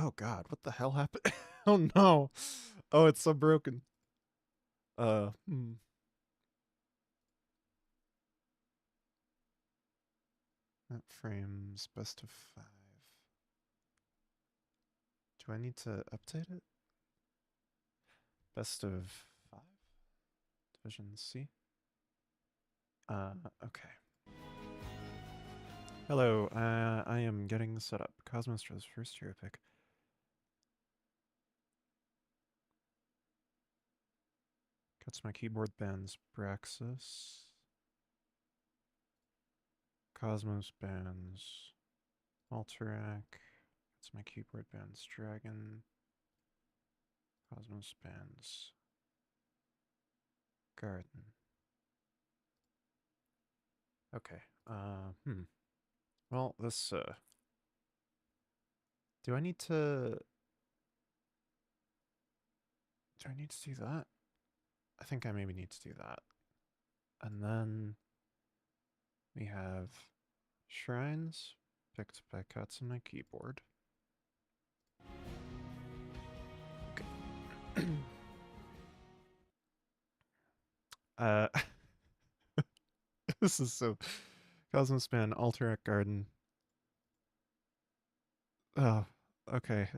Oh god, what the hell happened? Oh no. Oh, it's so broken. Hmm. That frames best of 5. Do I need to update it? Best of 5? Division C? Okay. Hello, I am getting set up. Cosmostra's first hero pick. Cuts my keyboard bans Braxis. Cosmos bans Alterac. Cuts my keyboard bans Dragon. Cosmos bans Garden. Okay. Well, this, do I need to do that? I think I maybe need to do that. And then we have shrines picked by cuts on my keyboard. Okay. This is so... Cosmos Man, Alterac Garden. Oh, okay.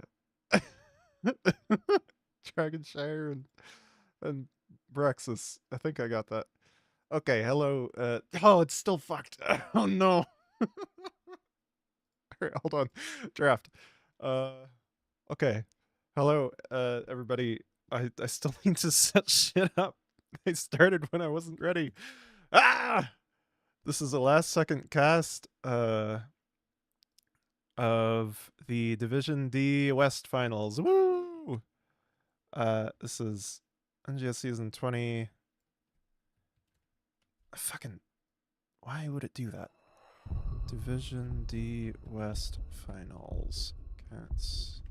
Dragonshire and Braxis. I think I got that. Okay, hello. Oh, it's still fucked. Oh no. Alright, hold on. Draft. Okay. Hello, everybody. I still need to set shit up. I started when I wasn't ready. Ah! This is a last second cast of the Division D West Finals. Woo! This is NGS Season 20. Fucking... Why would it do that? Division D West Finals. Cats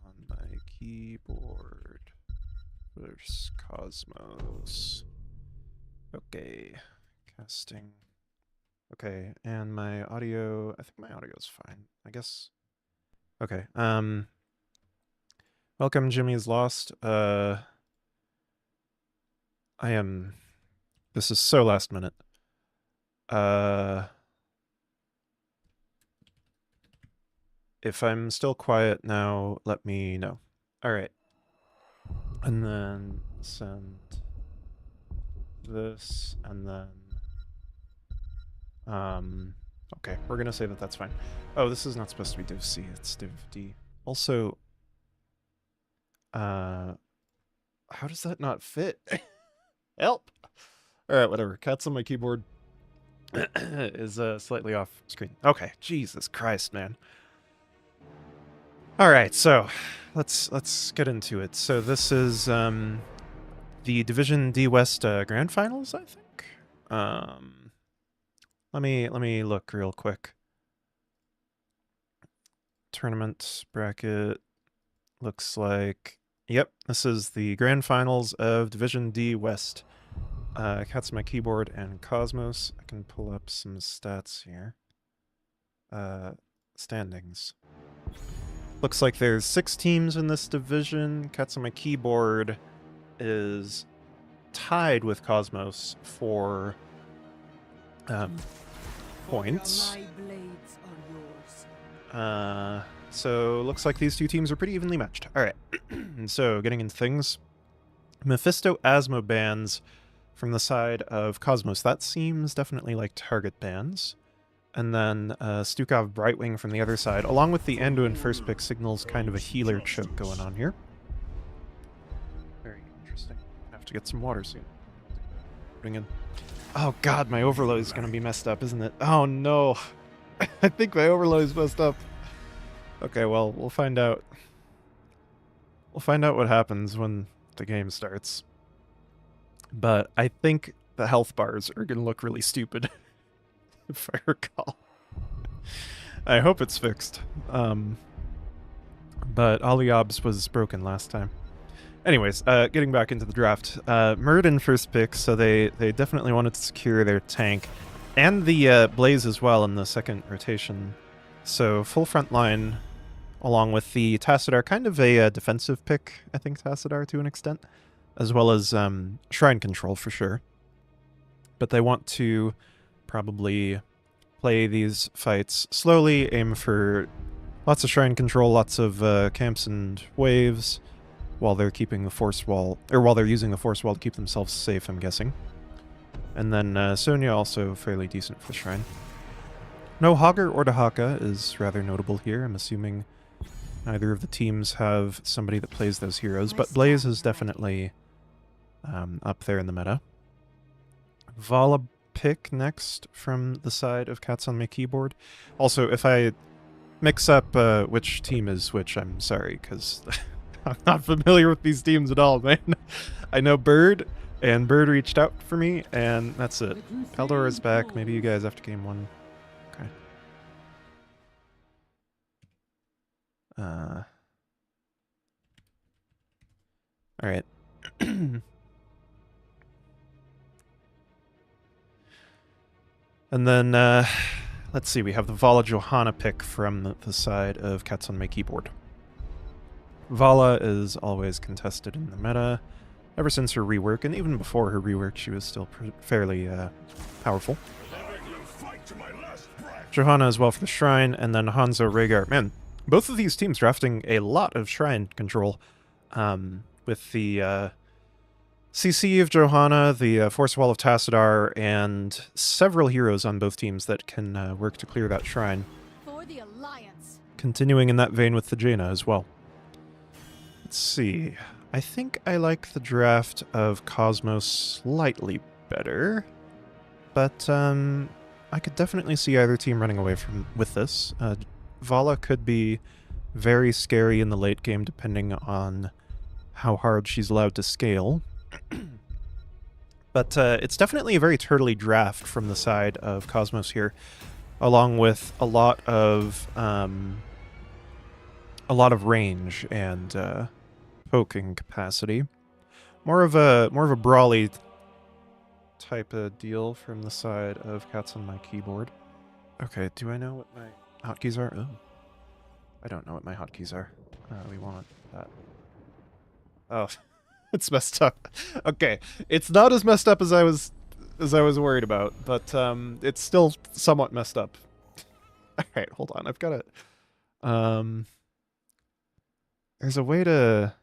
on my keyboard. There's Cosmos. Okay. Casting. Okay, and my audio... I think my audio is fine. I guess... Okay, welcome, Jimmy's Lost. I am... This is so last minute. If I'm still quiet now, let me know. Alright. And then send this, and then... okay, we're gonna say that that's fine. Oh, this is not supposed to be div C, it's div D. Also, how does that not fit? Help! Alright, whatever. Cats on my keyboard is slightly off screen. Okay, Jesus Christ, man. Alright, so let's get into it. So this is the Division D West Grand Finals, I think. Let me look real quick. Tournament bracket looks like, yep, this is the Grand Finals of Division D West. Cats on my keyboard and Cosmos. I can pull up some stats here. Standings. Looks like there's 6 teams in this division. Cats on my keyboard is tied with Cosmos for points. So looks like these two teams are pretty evenly matched. Alright, so getting into things. Mephisto Asmo bans from the side of Cosmos. That seems definitely like target bans. And then Stukov Brightwing from the other side, along with the Anduin first pick, signals kind of a healer choke going on here. Very interesting. I have to get some water soon. Bring in. Oh god, my overload is going to be messed up, isn't it? Oh no. I think my overload is messed up. Okay, well, we'll find out. We'll find out what happens when the game starts. But I think the health bars are going to look really stupid. If I recall. I hope it's fixed. But Aliabs was broken last time. Anyways, getting back into the draft. Muradin first pick, so they definitely wanted to secure their tank. And the Blaze as well in the second rotation. So full front line along with the Tassadar, kind of a defensive pick, I think, Tassadar to an extent, as well as Shrine Control for sure. But they want to probably play these fights slowly, aim for lots of Shrine Control, lots of camps and waves, while they're keeping the Force Wall, or while they're using the Force Wall to keep themselves safe, I'm guessing. And then Sonya also fairly decent for the Shrine. No Hogger or Dahaka is rather notable here. I'm assuming neither of the teams have somebody that plays those heroes, but Blaze is definitely up there in the meta. Vala pick next from the side of Cats on My Keyboard. Also, if I mix up which team is which, I'm sorry, because I'm not familiar with these teams at all, man. I know Bird, and Bird reached out for me, and that's it. Eldor is back. Maybe you guys after game 1. Okay. Alright. And then, let's see, we have the Vala Johanna pick from the side of Cats on My Keyboard. Vala is always contested in the meta. Ever since her rework, and even before her rework, she was still fairly powerful. Johanna as well for the Shrine, and then Hanzo Rhaegar. Man, both of these teams drafting a lot of Shrine control. With the CC of Johanna, the Force Wall of Tassadar, and several heroes on both teams that can work to clear that Shrine. For the Alliance. Continuing in that vein with the Jaina as well. Let's see. I think I like the draft of Cosmos slightly better, but I could definitely see either team running away with this. Vala could be very scary in the late game depending on how hard she's allowed to scale. But it's definitely a very turtly draft from the side of Cosmos here, along with a lot of range and poking capacity. More of a brawly type of deal from the side of Cats on My Keyboard. Okay, do I know what my hotkeys are? Oh, I don't know what my hotkeys are. We want that. Oh, it's messed up. Okay, it's not as messed up as I was worried about, but it's still somewhat messed up. All right, hold on. I've got it. There's a way to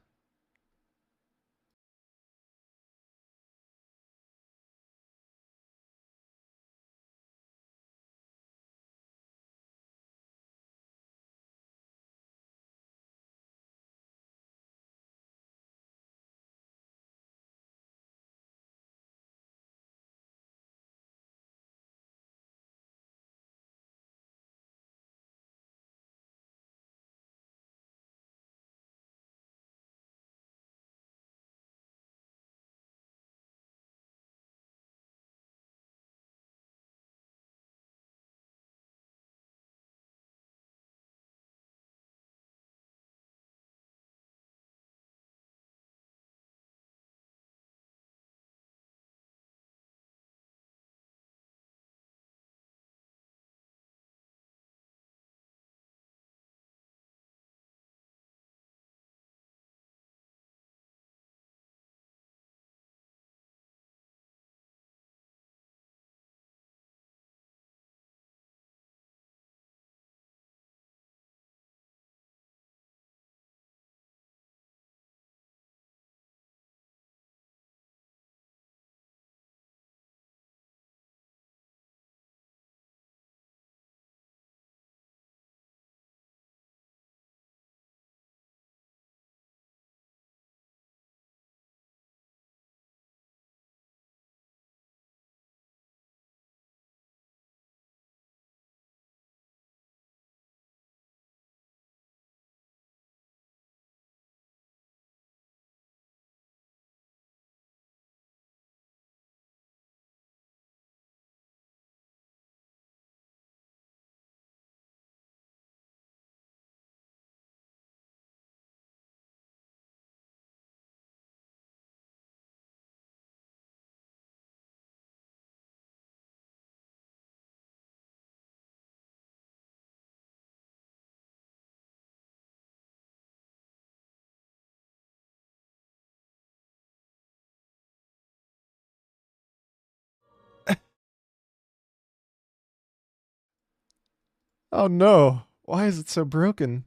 Oh no. Why is it so broken?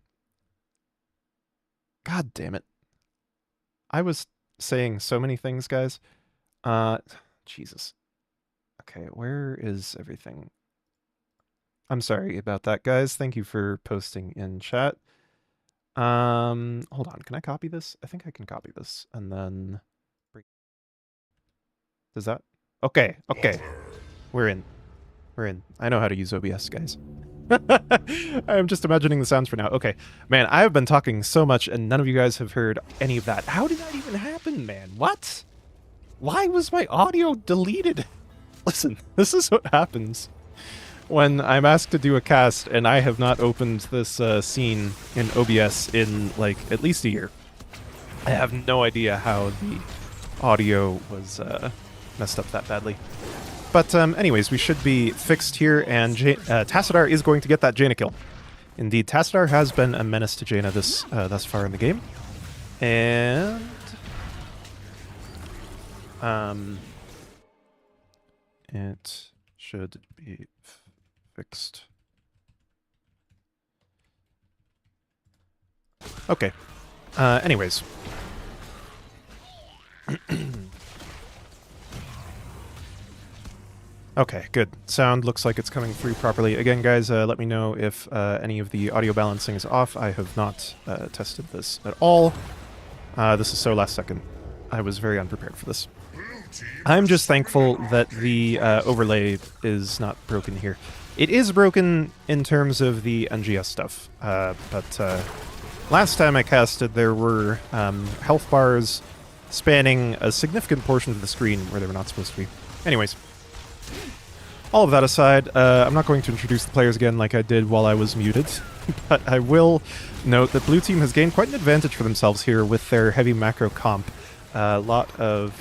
God damn it. I was saying so many things, guys. Jesus. Okay, where is everything? I'm sorry about that, guys. Thank you for posting in chat. Hold on. Can I copy this? I think I can copy this and then does that? Okay, okay. We're in. We're in. I know how to use OBS, guys. I'm just imagining the sounds for now. Okay. Man, I've been talking so much and none of you guys have heard any of that. How did that even happen, man? What? Why was my audio deleted? Listen, this is what happens when I'm asked to do a cast and I have not opened this scene in OBS in, like, at least a year. I have no idea how the audio was messed up that badly. But anyways, we should be fixed here, and Tassadar is going to get that Jaina kill. Indeed, Tassadar has been a menace to Jaina thus far in the game. And it should be fixed. Okay. Anyways. Okay, good. Sound looks like it's coming through properly. Again, guys, let me know if any of the audio balancing is off. I have not tested this at all. This is so last second. I was very unprepared for this. I'm just thankful that the overlay is not broken here. It is broken in terms of the NGS stuff, but last time I casted, there were health bars spanning a significant portion of the screen where they were not supposed to be. Anyways. All of that aside, I'm not going to introduce the players again like I did while I was muted, but I will note that Blue Team has gained quite an advantage for themselves here with their heavy macro comp. A lot of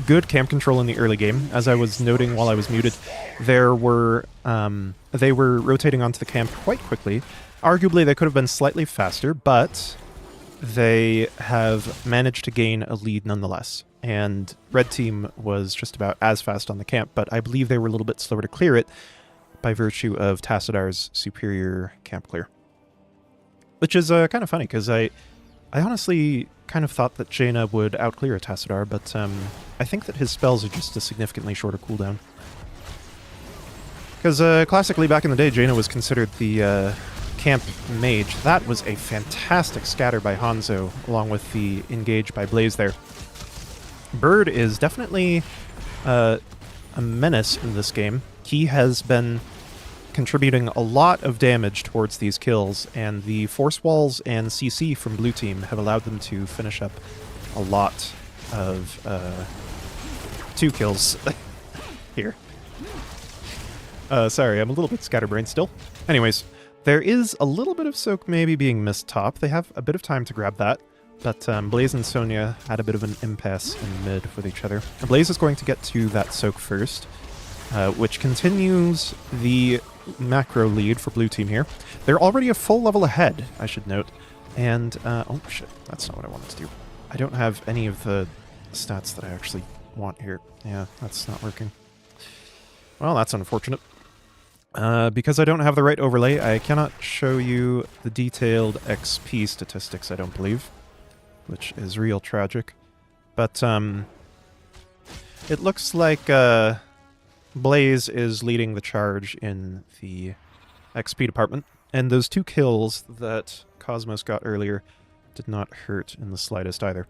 good camp control in the early game. As I was noting while I was muted, they were rotating onto the camp quite quickly. Arguably, they could have been slightly faster, but they have managed to gain a lead nonetheless. And Red Team was just about as fast on the camp, but I believe they were a little bit slower to clear it by virtue of Tassadar's superior camp clear. Which is kind of funny, because I honestly kind of thought that Jaina would outclear Tassadar, but I think that his spells are just a significantly shorter cooldown. Because classically, back in the day, Jaina was considered the camp mage. That was a fantastic scatter by Hanzo, along with the engage by Blaze there. Bird is definitely a menace in this game. He has been contributing a lot of damage towards these kills, and the Force Walls and CC from Blue Team have allowed them to finish up a lot of 2 kills here. Sorry, I'm a little bit scatterbrained still. Anyways, there is a little bit of soak maybe being missed top. They have a bit of time to grab that. But Blaze and Sonya had a bit of an impasse in mid with each other. Blaze is going to get to that soak first, which continues the macro lead for Blue Team here. They're already a full level ahead, I should note. And, oh shit, that's not what I wanted to do. I don't have any of the stats that I actually want here. Yeah, that's not working. Well, that's unfortunate. Because I don't have the right overlay, I cannot show you the detailed XP statistics, I don't believe. Which is real tragic. But it looks like Blaze is leading the charge in the XP department, and those 2 kills that Cosmos got earlier did not hurt in the slightest either.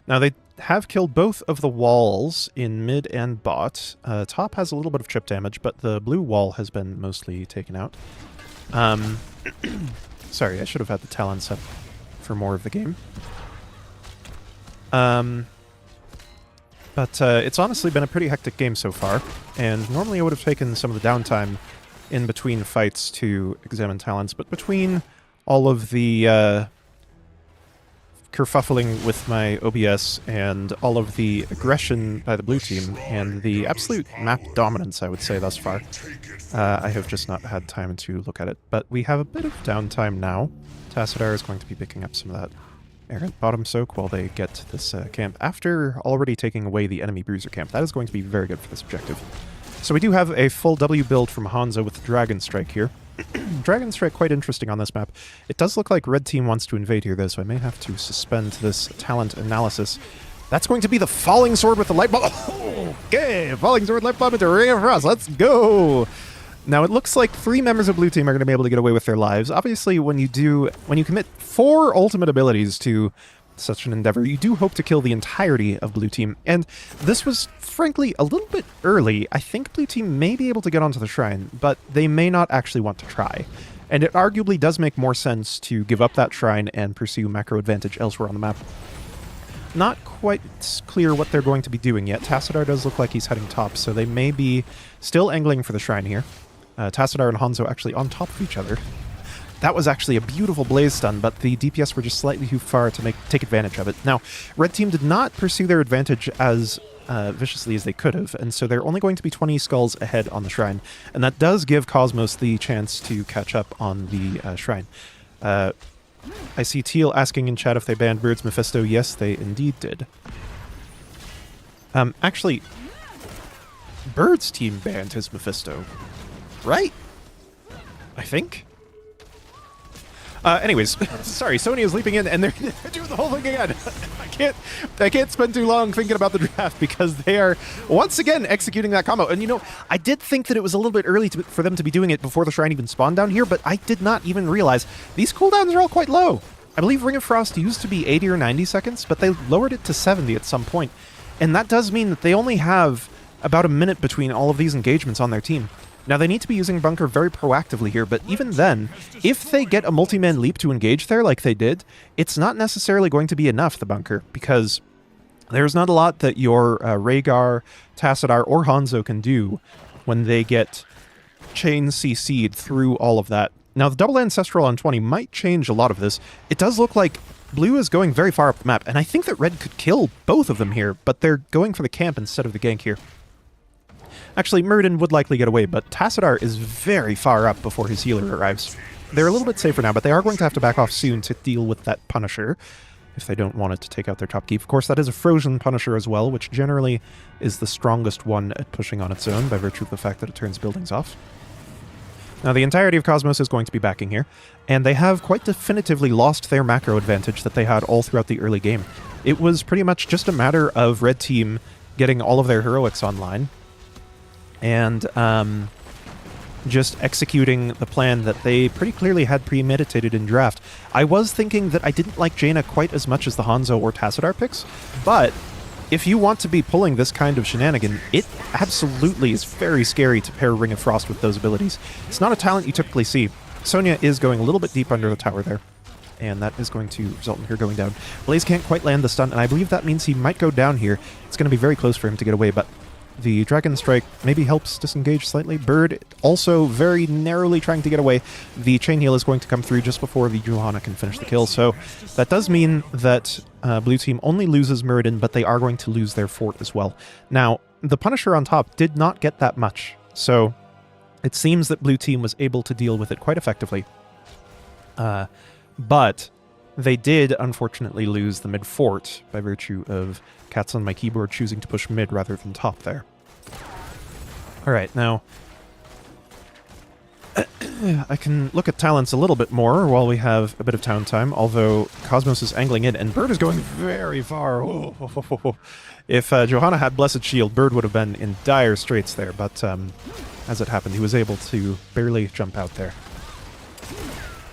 Now, they have killed both of the walls in mid and bot. Top has a little bit of chip damage, but the blue wall has been mostly taken out. Sorry, I should have had the Talon set for more of the game. But it's honestly been a pretty hectic game so far, and normally I would have taken some of the downtime in between fights to examine talents, but between all of the kerfuffling with my OBS and all of the aggression by the blue team and the absolute map dominance, I would say, thus far, I have just not had time to look at it. But we have a bit of downtime now. Tassadar is going to be picking up some of that errant bottom soak while they get to this camp after already taking away the enemy bruiser camp. That is going to be very good for this objective. So we do have a full W build from Hanzo with Dragon Strike here. Dragon Strike quite interesting on this map. It does look like red team wants to invade here though, so I may have to suspend this talent analysis. That's going to be the Falling Sword with the Light Bomb. Okay, Falling Sword, Light Bomb into Ring of Frost. Let's go! Now it looks like 3 members of blue team are going to be able to get away with their lives. Obviously, when you commit 4 ultimate abilities to such an endeavor, you do hope to kill the entirety of blue team. And this was, frankly, a little bit early. I think blue team may be able to get onto the shrine, but they may not actually want to try. And it arguably does make more sense to give up that shrine and pursue macro advantage elsewhere on the map. Not quite clear what they're going to be doing yet. Tassadar does look like he's heading top, so they may be still angling for the shrine here. Tassadar and Hanzo actually on top of each other. That was actually a beautiful blaze stun, but the DPS were just slightly too far to take advantage of it. Now, red team did not pursue their advantage as viciously as they could have, and so they're only going to be 20 skulls ahead on the shrine, and that does give Cosmos the chance to catch up on the shrine. I see Teal asking in chat if they banned Bird's Mephisto. Yes, they indeed did. Actually, Bird's team banned his Mephisto, right? I think? Anyways, sorry, Sony is leaping in and they're doing the whole thing again. I can't spend too long thinking about the draft because they are once again executing that combo. And you know, I did think that it was a little bit early for them to be doing it before the shrine even spawned down here, but I did not even realize these cooldowns are all quite low. I believe Ring of Frost used to be 80 or 90 seconds, but they lowered it to 70 at some point. And that does mean that they only have about a minute between all of these engagements on their team. Now, they need to be using Bunker very proactively here, but even then, if they get a multi-man leap to engage there like they did, it's not necessarily going to be enough, the Bunker, because there's not a lot that your Rhaegar, Tassadar, or Hanzo can do when they get chain CC'd through all of that. Now, the double Ancestral on 20 might change a lot of this. It does look like blue is going very far up the map, and I think that red could kill both of them here, but they're going for the camp instead of the gank here. Actually, Muradin would likely get away, but Tassadar is very far up before his healer arrives. They're a little bit safer now, but they are going to have to back off soon to deal with that Punisher, if they don't want it to take out their top keep. Of course, that is a frozen Punisher as well, which generally is the strongest one at pushing on its own by virtue of the fact that it turns buildings off. Now, the entirety of Cosmos is going to be backing here, and they have quite definitively lost their macro advantage that they had all throughout the early game. It was pretty much just a matter of red team getting all of their heroics online, and just executing the plan that they pretty clearly had premeditated in draft. I was thinking that I didn't like Jaina quite as much as the Hanzo or Tassadar picks, but if you want to be pulling this kind of shenanigan, it absolutely is very scary to pair Ring of Frost with those abilities. It's not a talent you typically see. Sonya is going a little bit deep under the tower there, and that is going to result in her going down. Blaze can't quite land the stun, and I believe that means he might go down here. It's going to be very close for him to get away, but the Dragon Strike maybe helps disengage slightly. Bird also very narrowly trying to get away. The Chain Heal is going to come through just before the Johanna can finish the kill, so that does mean that blue team only loses Muradin, but they are going to lose their fort as well. Now, the Punisher on top did not get that much, so it seems that blue team was able to deal with it quite effectively. But they did, unfortunately, lose the mid fort by virtue of Cats on my keyboard choosing to push mid rather than top there. Alright, now I can look at talents a little bit more while we have a bit of town time, although Cosmos is angling in, and Bird is going very far. If Johanna had Blessed Shield, Bird would have been in dire straits there, but as it happened, he was able to barely jump out there.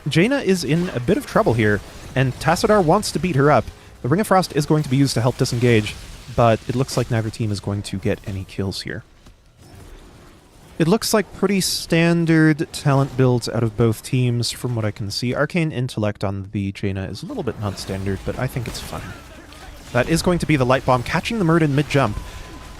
Jaina is in a bit of trouble here, and Tassadar wants to beat her up. The Ring of Frost is going to be used to help disengage, but it looks like neither team is going to get any kills here. It looks like pretty standard talent builds out of both teams from what I can see. Arcane Intellect on the Jaina is a little bit non-standard, but I think it's fun. That is going to be the Light Bomb, catching the Muradin mid-jump.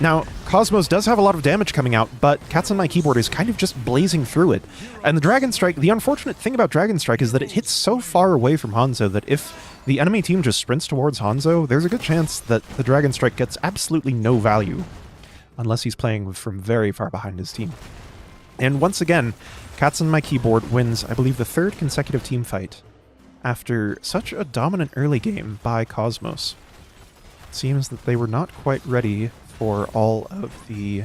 Now, Cosmos does have a lot of damage coming out, but Cats on my keyboard is kind of just blazing through it. And the Dragon Strike, the unfortunate thing about Dragon Strike is that it hits so far away from Hanzo that if the enemy team just sprints towards Hanzo, there's a good chance that the Dragon Strike gets absolutely no value, unless he's playing from very far behind his team. And once again, Cats on my keyboard wins, I believe, the 3rd consecutive team fight after such a dominant early game by Cosmos. It seems that they were not quite ready for all of the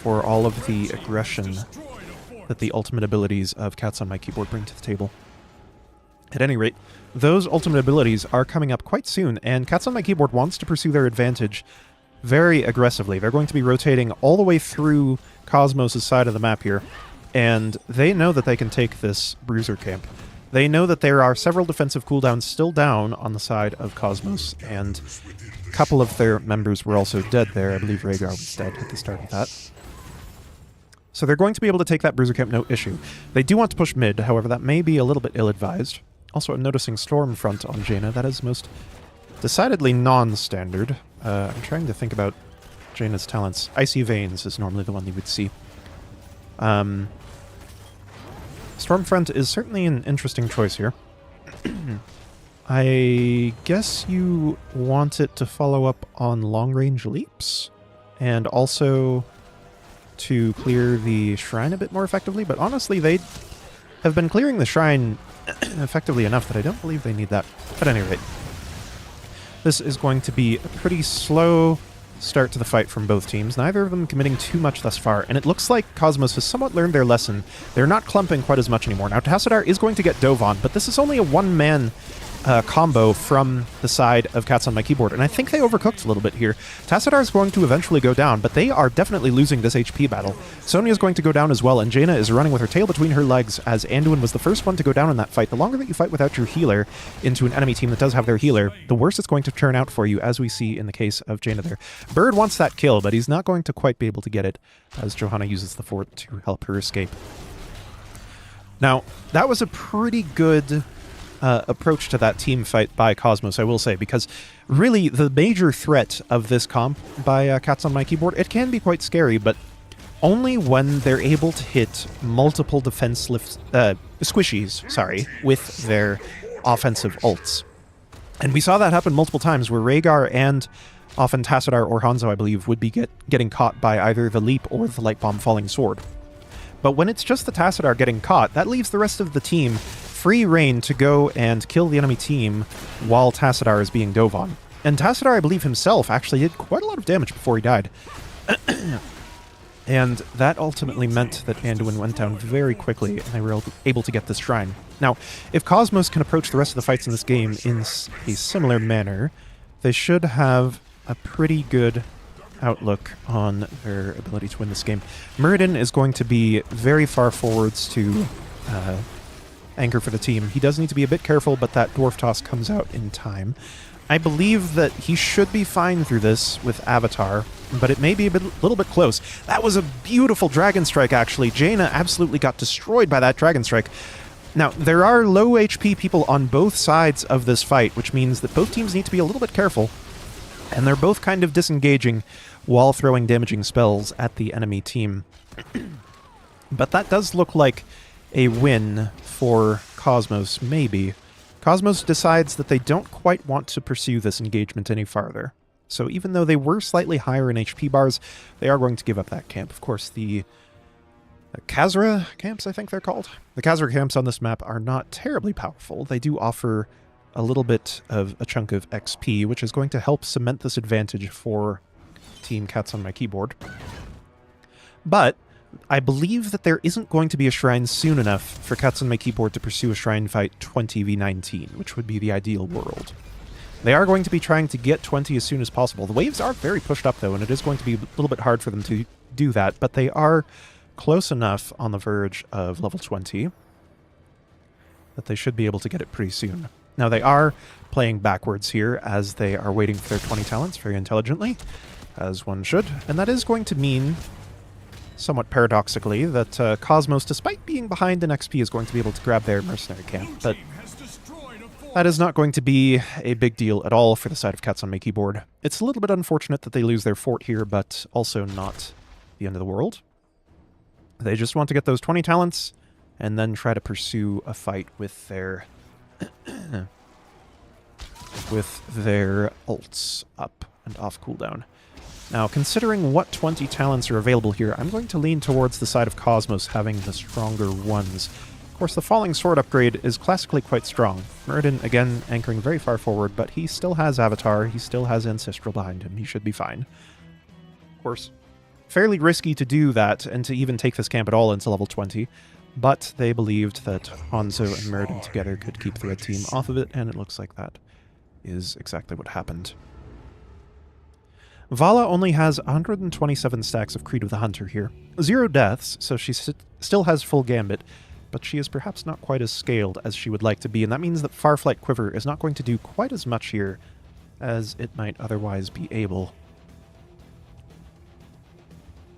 for all of the aggression that the ultimate abilities of Cats on My Keyboard bring to the table. At any rate, those ultimate abilities are coming up quite soon, and Cats on My Keyboard wants to pursue their advantage very aggressively. They're going to be rotating all the way through Cosmos' side of the map here, and they know that they can take this Bruiser camp. They know that there are several defensive cooldowns still down on the side of Cosmos, and a couple of their members were also dead there. I believe Rhaegar was dead at the start of that. So they're going to be able to take that Bruiser camp, no issue. They do want to push mid, however that may be a little bit ill-advised. Also, I'm noticing Stormfront on Jaina. That is most decidedly non-standard. I'm trying to think about Jaina's talents. Icy Veins is normally the one you would see. Stormfront is certainly an interesting choice here. I guess you want it to follow up on long-range leaps, and also to clear the shrine a bit more effectively, but honestly, they have been clearing the shrine effectively enough that I don't believe they need that. At any rate, this is going to be a pretty slow start to the fight from both teams, neither of them committing too much thus far, and it looks like Cosmos has somewhat learned their lesson. They're not clumping quite as much anymore. Now, Tassadar is going to get dove on, but this is only a one-man combo from the side of Cats on My Keyboard, and I think they overcooked a little bit here. Tassadar is going to eventually go down, but they are definitely losing this HP battle. Sonya is going to go down as well, and Jaina is running with her tail between her legs as Anduin was the first one to go down in that fight. The longer that you fight without your healer into an enemy team that does have their healer, the worse it's going to turn out for you, as we see in the case of Jaina there. Bird wants that kill, but he's not going to quite be able to get it as Johanna uses the fort to help her escape. Now, that was a pretty good approach to that team fight by Cosmos, I will say, because really the major threat of this comp by Cats on My Keyboard, it can be quite scary, but only when they're able to hit multiple defense squishies, with their offensive ults. And we saw that happen multiple times where Rhaegar and often Tassadar or Hanzo, I believe, would be getting caught by either the leap or the light bomb falling sword. But when it's just the Tassadar getting caught, that leaves the rest of the team free reign to go and kill the enemy team while Tassadar is being dove on. And Tassadar, I believe himself, actually did quite a lot of damage before he died. And that ultimately meant that Anduin went down very quickly, and they were able to get this shrine. Now, if Cosmos can approach the rest of the fights in this game in a similar manner, they should have a pretty good outlook on their ability to win this game. Muradin is going to be very far forwards to anchor for the team. He does need to be a bit careful, but that Dwarf Toss comes out in time. I believe that he should be fine through this with Avatar, but it may be a little bit close. That was a beautiful Dragon Strike, actually. Jaina absolutely got destroyed by that Dragon Strike. Now, there are low HP people on both sides of this fight, which means that both teams need to be a little bit careful, and they're both kind of disengaging while throwing damaging spells at the enemy team. But that does look like a win for Cosmos, maybe. Cosmos decides that they don't quite want to pursue this engagement any farther. So even though they were slightly higher in HP bars, they are going to give up that camp. Of course, the Khazra camps, I think they're called. The Khazra camps on this map are not terribly powerful. They do offer a little bit of a chunk of XP, which is going to help cement this advantage for Team Cats on My Keyboard. But I believe that there isn't going to be a shrine soon enough for Cats on My Keyboard to pursue a shrine fight 20v19, which would be the ideal world. They are going to be trying to get 20 as soon as possible. The waves are very pushed up, though, and it is going to be a little bit hard for them to do that, but they are close enough on the verge of level 20 that they should be able to get it pretty soon. Now, they are playing backwards here as they are waiting for their 20 talents very intelligently, as one should, and that is going to mean, somewhat paradoxically, that Cosmos, despite being behind in XP, is going to be able to grab their mercenary camp, but that is not going to be a big deal at all for the side of Cats on My Keyboard. It's a little bit unfortunate that they lose their fort here, but also not the end of the world. They just want to get those 20 talents and then try to pursue a fight with their ults up and off cooldown. Now, considering what 20 talents are available here, I'm going to lean towards the side of Cosmos having the stronger ones. Of course, the Falling Sword upgrade is classically quite strong. Muradin, again, anchoring very far forward, but he still has Avatar, he still has Ancestral behind him, he should be fine. Of course, fairly risky to do that and to even take this camp at all into level 20, but they believed that Hanzo and Muradin together could keep the red team off of it, and it looks like that is exactly what happened. Vala only has 127 stacks of Creed of the Hunter here. 0 deaths, so she still has full gambit, but she is perhaps not quite as scaled as she would like to be, and that means that Farflight Quiver is not going to do quite as much here as it might otherwise be able.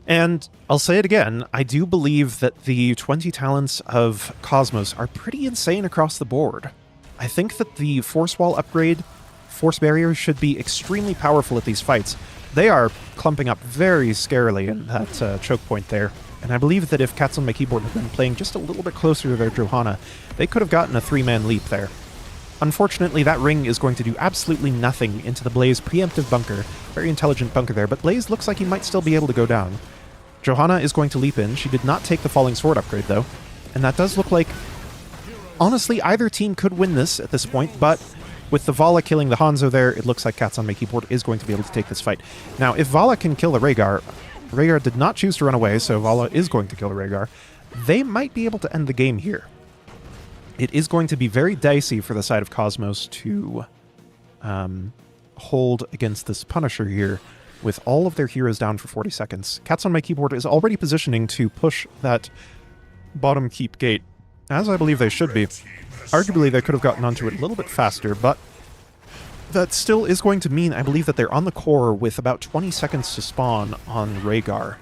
And I'll say it again, I do believe that the 20 talents of Cosmos are pretty insane across the board. I think that the Force Wall upgrade, Force Barrier, should be extremely powerful at these fights. They are clumping up very scarily in that choke point there. And I believe that if Cats on My Keyboard had been playing just a little bit closer to their Johanna, they could have gotten a 3-man leap there. Unfortunately, that ring is going to do absolutely nothing into the Blaze preemptive bunker. Very intelligent bunker there, but Blaze looks like he might still be able to go down. Johanna is going to leap in. She did not take the Falling Sword upgrade, though. And that does look like... Honestly, either team could win this at this point, but with the Vala killing the Hanzo there, it looks like Cats on My Keyboard is going to be able to take this fight. Now, if Vala can kill the Rhaegar did not choose to run away, so Vala is going to kill the Rhaegar. They might be able to end the game here. It is going to be very dicey for the side of Cosmos to hold against this Punisher here with all of their heroes down for 40 seconds. Cats on My Keyboard is already positioning to push that bottom keep gate, as I believe they should be. Arguably, they could have gotten onto it a little bit faster, but that still is going to mean, I believe, that they're on the core with about 20 seconds to spawn on Rhaegar.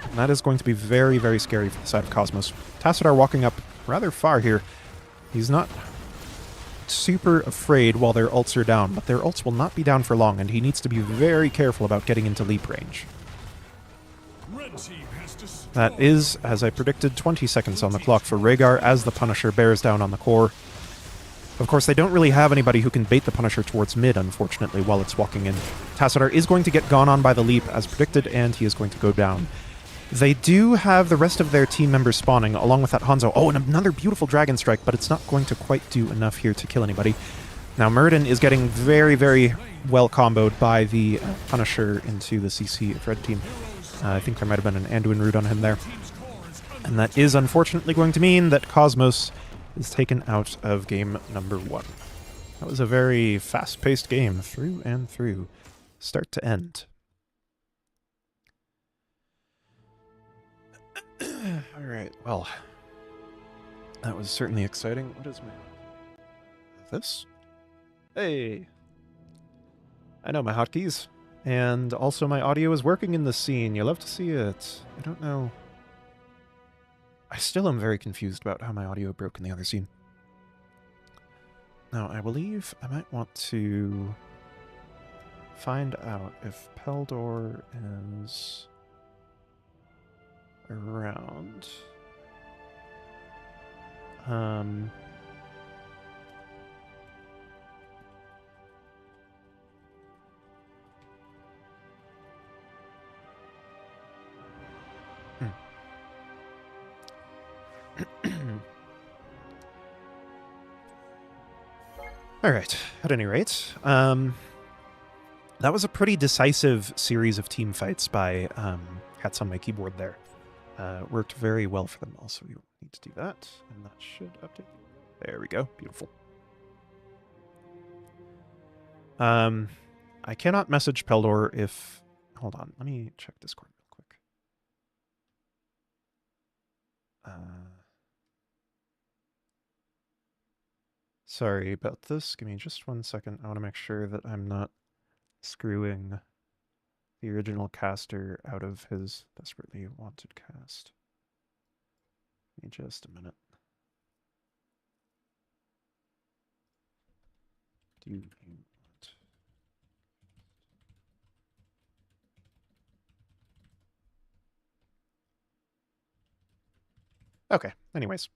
And that is going to be very, very scary for the side of Cosmos. Tassadar walking up rather far here. He's not super afraid while their ults are down, but their ults will not be down for long, and he needs to be very careful about getting into leap range. That is, as I predicted, 20 seconds on the clock for Rhaegar as the Punisher bears down on the core. Of course, they don't really have anybody who can bait the Punisher towards mid, unfortunately, while it's walking in. Tassadar is going to get gone on by the leap, as predicted, and he is going to go down. They do have the rest of their team members spawning, along with that Hanzo. Oh, and another beautiful Dragon Strike, but it's not going to quite do enough here to kill anybody. Now, Muradin is getting very, very well comboed by the Punisher into the CC of Red Team. I think there might have been an Anduin root on him there. And that is unfortunately going to mean that Cosmos is taken out of game number 1. That was a very fast-paced game, through and through, start to end. Alright, well, that was certainly exciting. What is my... this? Hey! I know my hotkeys. And also my audio is working in the scene. You'll love to see it. I don't know. I still am very confused about how my audio broke in the other scene. Now, I believe I might want to find out if Peldor is around. Alright, at any rate, that was a pretty decisive series of team fights by Cats on My Keyboard there. Worked very well for them also. You need to do that, and that should update. There we go, beautiful. I cannot message Peldor if... Hold on, let me check Discord real quick. Sorry about this. Give me just 1 second. I want to make sure that I'm not screwing the original caster out of his desperately wanted cast. Give me just a minute. Do you want... Okay, anyways.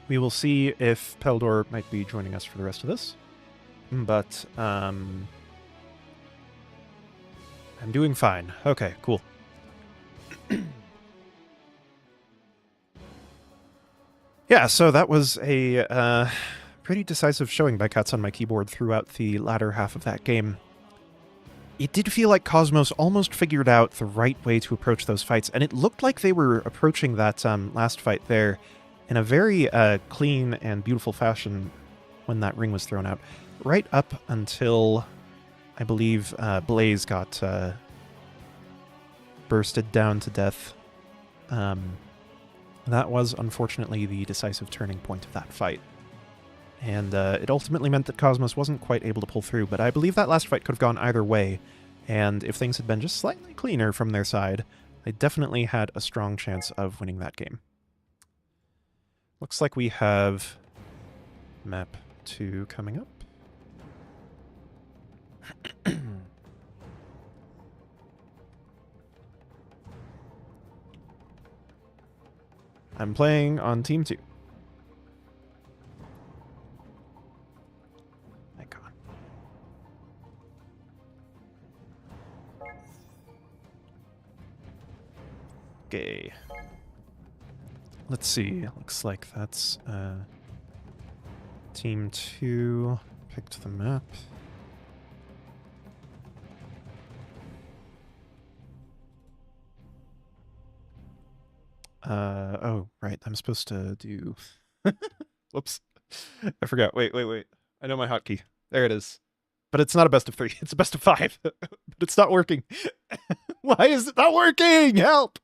We will see if Peldor might be joining us for the rest of this. But, I'm doing fine. Okay, cool. Yeah, so that was a pretty decisive showing by Cats on My Keyboard throughout the latter half of that game. it did feel like Cosmos almost figured out the right way to approach those fights, and it looked like they were approaching that last fight there in a very clean and beautiful fashion when that ring was thrown out, right up until, I believe, Blaze got bursted down to death. That was, unfortunately, the decisive turning point of that fight. And it ultimately meant that Cosmos wasn't quite able to pull through, but I believe that last fight could have gone either way, and if things had been just slightly cleaner from their side, they definitely had a strong chance of winning that game. Looks like we have map 2 coming up. I'm playing on Team 2. Thank God. Okay. Let's see. Looks like that's Team 2 picked the map. Oh, right. I'm supposed to do... Whoops. I forgot. Wait. I know my hotkey. There it is. But it's not a best of 3. It's a best of 5. But it's not working. Why is it not working? Help!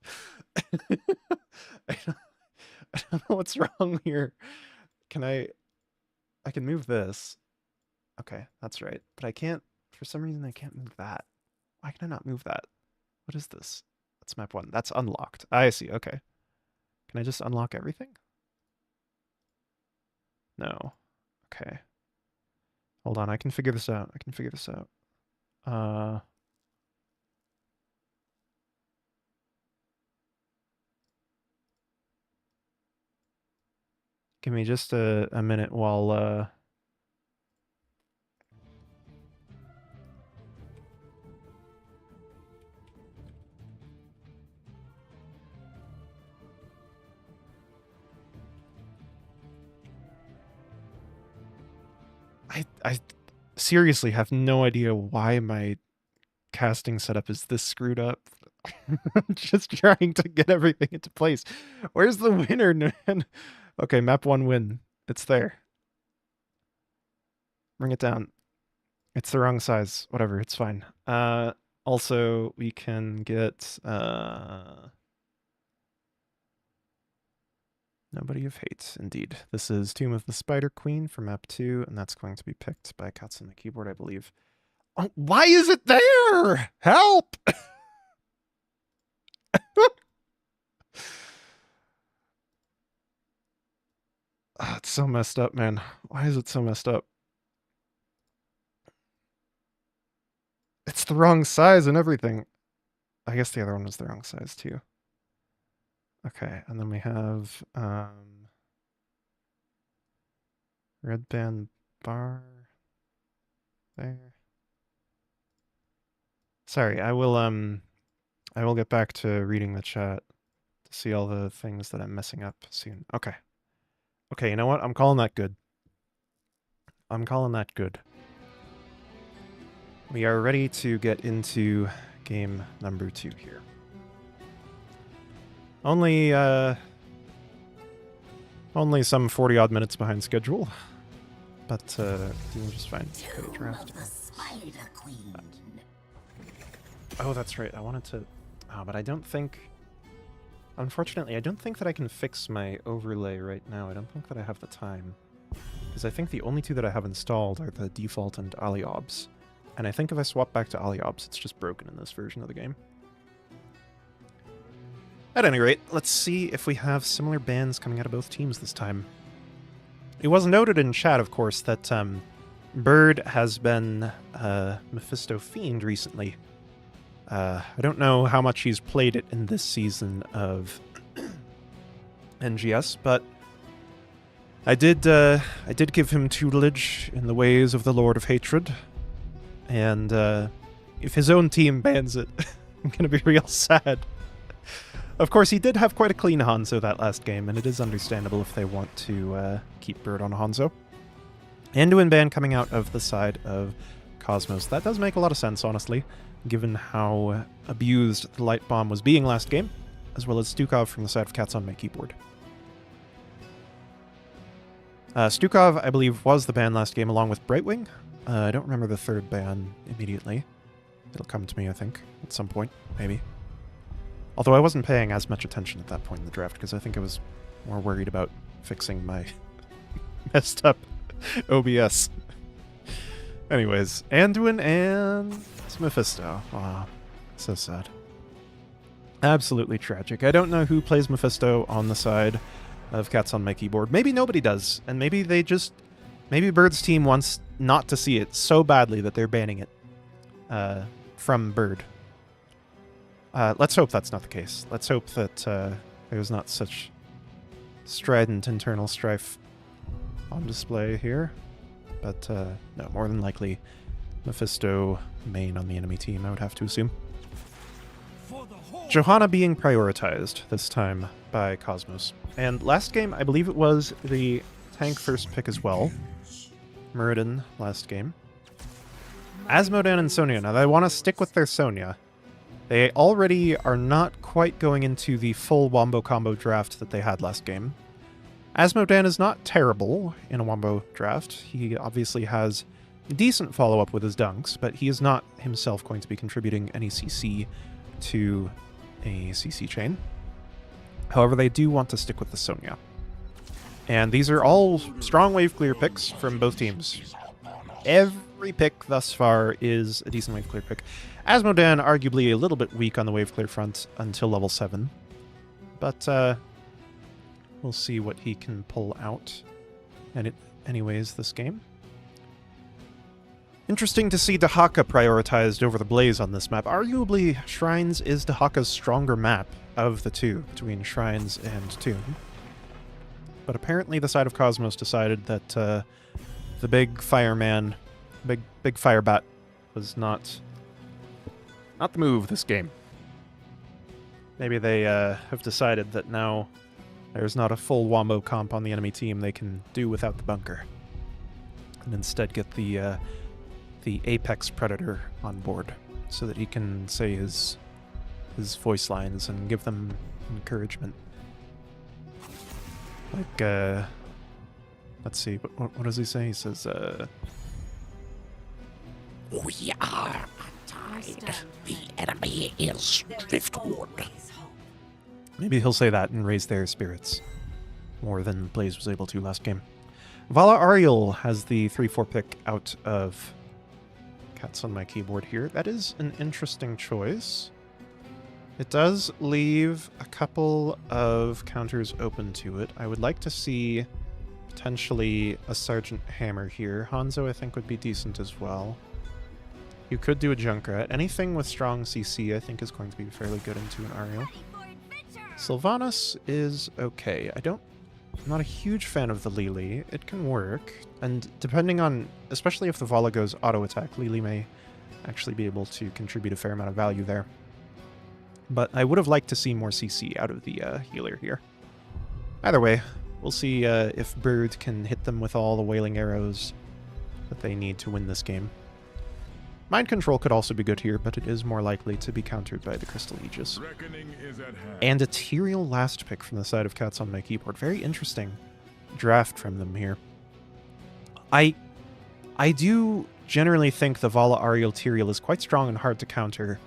I don't know what's wrong here. I can move this. Okay, that's right. But I can't, for some reason, I can't move that. Why can I not move that? What is this? That's map 1. That's unlocked. I see, okay. Can I just unlock everything? No. Okay. Hold on, I can figure this out. Give me just a minute while I seriously have no idea why my casting setup is this screwed up. I'm just trying to get everything into place. Where's the winner, man? Okay, map 1 win. It's there. Bring it down. It's the wrong size. Whatever, it's fine. Also, we can get Nobody of Hate, indeed. This is Tomb of the Spider Queen for map 2, and that's going to be picked by Cuts on the keyboard, I believe. Oh, why is it there? Help! Oh, it's so messed up, man. Why is it so messed up? It's the wrong size and everything. I guess the other one was the wrong size, too. Okay, and then we have red band bar there. Sorry, I will get back to reading the chat to see all the things that I'm messing up soon. Okay. Okay, you know what? I'm calling that good. We are ready to get into game number 2 here. Only some 40-odd minutes behind schedule, but doing just fine. Okay, draft. Oh, that's right. I wanted to... Oh, but I don't think... Unfortunately, I don't think that I can fix my overlay right now. I don't think that I have the time. Because I think the only 2 that I have installed are the default and Aliobs. And I think if I swap back to Aliobs, it's just broken in this version of the game. At any rate, let's see if we have similar bans coming out of both teams this time. It was noted in chat, of course, that Bird has been Mephisto Fiend recently. I don't know how much he's played it in this season of NGS, but I did give him tutelage in the ways of the Lord of Hatred, and if his own team bans it, I'm gonna be real sad. Of course, he did have quite a clean Hanzo that last game, and it is understandable if they want to keep Bird on Hanzo. Anduin ban coming out of the side of Cosmos. That does make a lot of sense, honestly, given how abused the Light Bomb was being last game, as well as Stukov from the side of Cats on My Keyboard. Stukov, I believe, was the ban last game along with Brightwing. I don't remember the third ban immediately. It'll come to me, I think, at some point, maybe. Although I wasn't paying as much attention at that point in the draft, because I think I was more worried about fixing my messed up OBS. Anyways, Anduin and Mephisto. Aw, so sad. Absolutely tragic. I don't know who plays Mephisto on the side of Cats on My Keyboard. Maybe nobody does, and maybe they just... Maybe Bird's team wants not to see it so badly that they're banning it from Bird. Let's hope that's not the case. Let's hope that there's not such strident internal strife on display here. But no, more than likely Mephisto main on the enemy team, I would have to assume. Johanna being prioritized this time by Cosmos. And last game, I believe it was the tank first pick as well. Muradin last game. Asmodan and Sonya. Now, they want to stick with their Sonya. They already are not quite going into the full Wombo combo draft that they had last game. Asmodan is not terrible in a Wombo draft. He obviously has decent follow-up with his dunks, but he is not himself going to be contributing any CC to a CC chain. However, they do want to stick with the Sonya. And these are all strong wave clear picks from both teams. Every pick thus far is a decent wave clear pick. Asmodan arguably a little bit weak on the wave clear front until level 7. But we'll see what he can pull out. And anyways, this game. Interesting to see Dahaka prioritized over the Blaze on this map. Arguably, Shrines is Dahaka's stronger map of the two, between Shrines and Tomb. But apparently the side of Cosmos decided that the big fireman, big firebat, was not the move this game. Maybe they have decided that now there's not a full Wombo comp on the enemy team, they can do without the bunker. And instead get the Apex Predator on board, so that he can say his voice lines and give them encouragement. Like, let's see, what does he say? He says, We are untied. The enemy is driftwood. Maybe he'll say that and raise their spirits more than Blaze was able to last game. Vala Ariel has the 3-4 pick out of Cats on My Keyboard here. That is an interesting choice. It does leave a couple of counters open to it. I would like to see potentially a Sergeant Hammer here. Hanzo, I think, would be decent as well. You could do a Junkrat. Anything with strong CC, I think, is going to be fairly good into an Ariel. Sylvanas is okay. I'm not a huge fan of the Lili. It can work, and depending on, especially if the Vala goes auto-attack, Lili may actually be able to contribute a fair amount of value there. But I would have liked to see more CC out of the healer here. Either way, we'll see if Bird can hit them with all the wailing arrows that they need to win this game. Mind Control could also be good here, but it is more likely to be countered by the Crystal Aegis. And a Tyrael last pick from the side of Cats on My Keyboard. Very interesting draft from them here. I do generally think the Vala Ariel Tyrael is quite strong and hard to counter,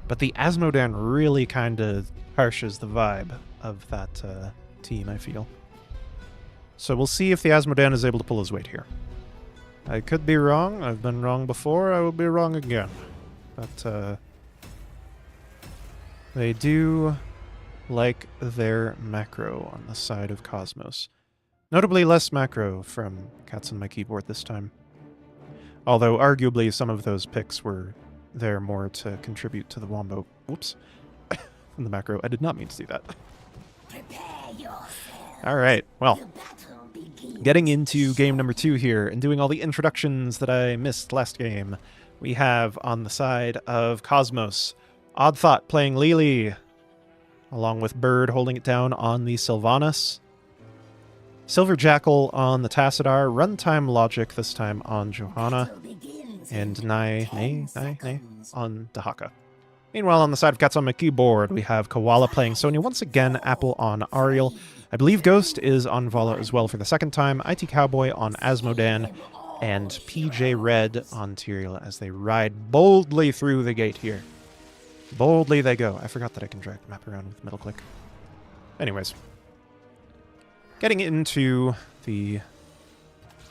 but the Asmodan really kind of harshes the vibe of that team, I feel. So we'll see if the Asmodan is able to pull his weight here. I could be wrong. I've been wrong before. I will be wrong again. But they do like their macro on the side of Cosmos. Notably less macro from Cats on My Keyboard this time. Although arguably some of those picks were there more to contribute to the Wombo. Whoops. From the macro. I did not mean to do that. Alright, well. Getting into game number 2 here and doing all the introductions that I missed last game. We have on the side of Cosmos, Odd Thought playing Lili, along with Bird holding it down on the Sylvanas. Silver Jackal on the Tassadar, Runtime Logic this time on Johanna. and Nay on Dahaka. Meanwhile, on the side of Cats on my keyboard, we have Koala playing Sonya once again, Apple on Ariel. I believe Ghost is on Vala as well for the second time, IT Cowboy on Asmodan, and PJ Red on Tyrael as they ride boldly through the gate here. Boldly they go. I forgot that I can drag the map around with middle click. Anyways. Getting into the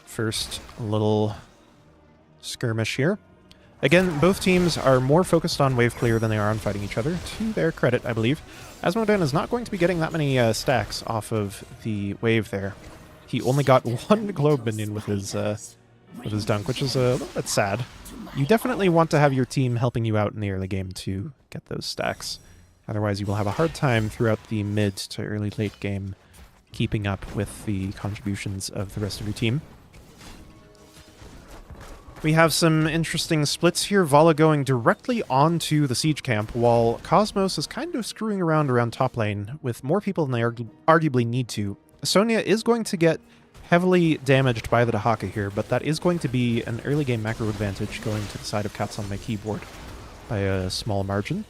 first little skirmish here. Again, both teams are more focused on wave clear than they are on fighting each other, to their credit, I believe. Asmodan is not going to be getting that many stacks off of the wave there. He only got one globe minion with his dunk, which is a little bit sad. You definitely want to have your team helping you out in the early game to get those stacks. Otherwise, you will have a hard time throughout the mid to early late game keeping up with the contributions of the rest of your team. We have some interesting splits here. Vala going directly onto the siege camp, while Cosmos is kind of screwing around top lane with more people than they arguably need to. Sonya is going to get heavily damaged by the Dahaka here, but that is going to be an early game macro advantage going to the side of Cats on my keyboard by a small margin.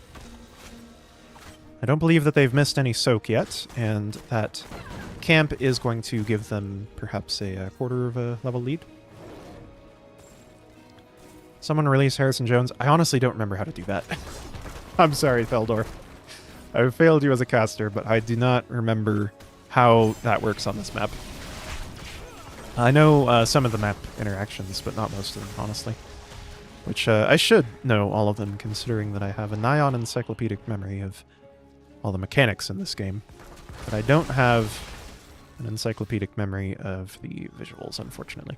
I don't believe that they've missed any soak yet, and that camp is going to give them perhaps a quarter of a level lead. Someone release Harrison Jones. I honestly don't remember how to do that. I'm sorry, Feldor. I failed you as a caster, but I do not remember how that works on this map. I know some of the map interactions, but not most of them, honestly. Which I should know all of them, considering that I have a nigh-on encyclopedic memory of all the mechanics in this game. But I don't have an encyclopedic memory of the visuals, unfortunately.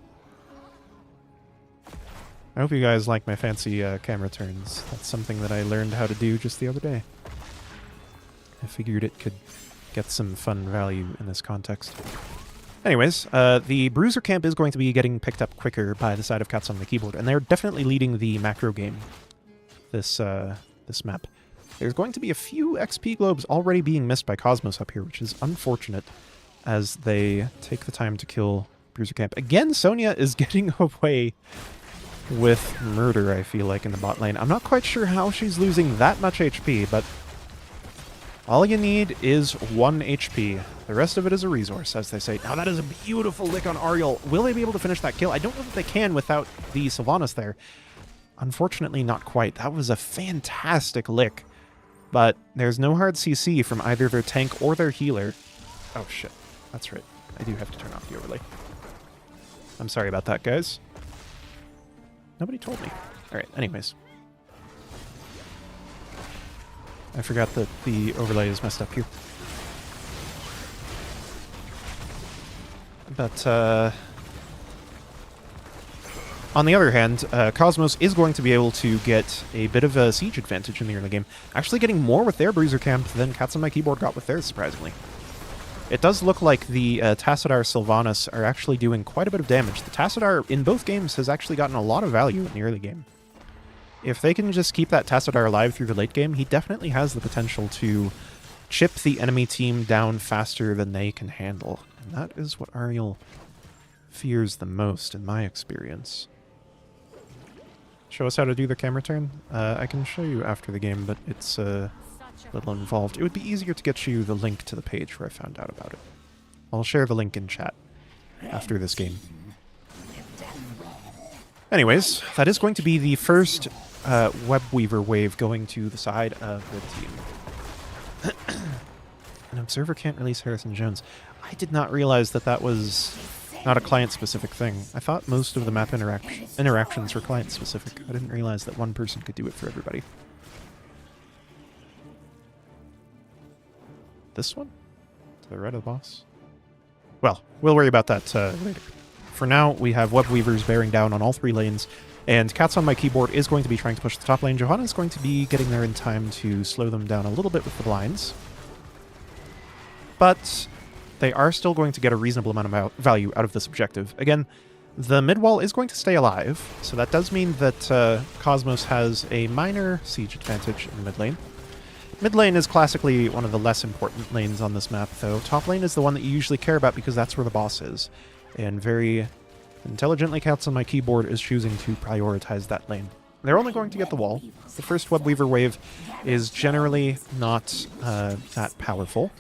I hope you guys like my fancy camera turns. That's something that I learned how to do just the other day. I figured it could get some fun value in this context. Anyways, the Bruiser camp is going to be getting picked up quicker by the side of Cats on the keyboard, and they're definitely leading the macro game this map. There's going to be a few XP globes already being missed by Cosmos up here, which is unfortunate as they take the time to kill Bruiser camp. Again, Sonya is getting away with murder, I feel like, in the bot lane. I'm not quite sure how she's losing that much HP, but all you need is 1 HP. The rest of it is a resource, as they say. Now, that is a beautiful lick on Ariel. Will they be able to finish that kill? I don't know if they can without the Sylvanas there. Unfortunately, not quite. That was a fantastic lick, but there's no hard CC from either their tank or their healer. Oh, shit. That's right. I do have to turn off the overlay. I'm sorry about that, guys. Nobody told me. Alright, anyways. I forgot that the overlay is messed up here. But, on the other hand, Cosmos is going to be able to get a bit of a siege advantage in the early game. Actually getting more with their Bruiser camp than Cats on my keyboard got with theirs, surprisingly. It does look like the Tassadar Sylvanas are actually doing quite a bit of damage. The Tassadar in both games has actually gotten a lot of value in the early game. If they can just keep that Tassadar alive through the late game, he definitely has the potential to chip the enemy team down faster than they can handle. And that is what Ariel fears the most, in my experience. Show us how to do the camera turn? I can show you after the game, but it's a little involved. It would be easier to get you the link to the page where I found out about it. I'll share the link in chat after this game. Anyways, that is going to be the first Webweaver wave going to the side of the team. An observer can't release Harrison Jones. I did not realize that that was not a client-specific thing. I thought most of the map interactions were client-specific. I didn't realize that one person could do it for everybody. This one? To the right of the boss? Well, we'll worry about that later. For now, we have Webweavers bearing down on all 3 lanes, and Cats on my keyboard is going to be trying to push the top lane. Johanna is going to be getting there in time to slow them down a little bit with the blinds. But they are still going to get a reasonable amount of value out of this objective. Again, the mid wall is going to stay alive, so that does mean that Cosmos has a minor siege advantage in the mid lane. Mid lane is classically one of the less important lanes on this map, though. Top lane is the one that you usually care about because that's where the boss is. And very Intelligently, Cats on My Keyboard is choosing to prioritize that lane. They're only going to get the wall. The first Webweaver wave is generally not that powerful,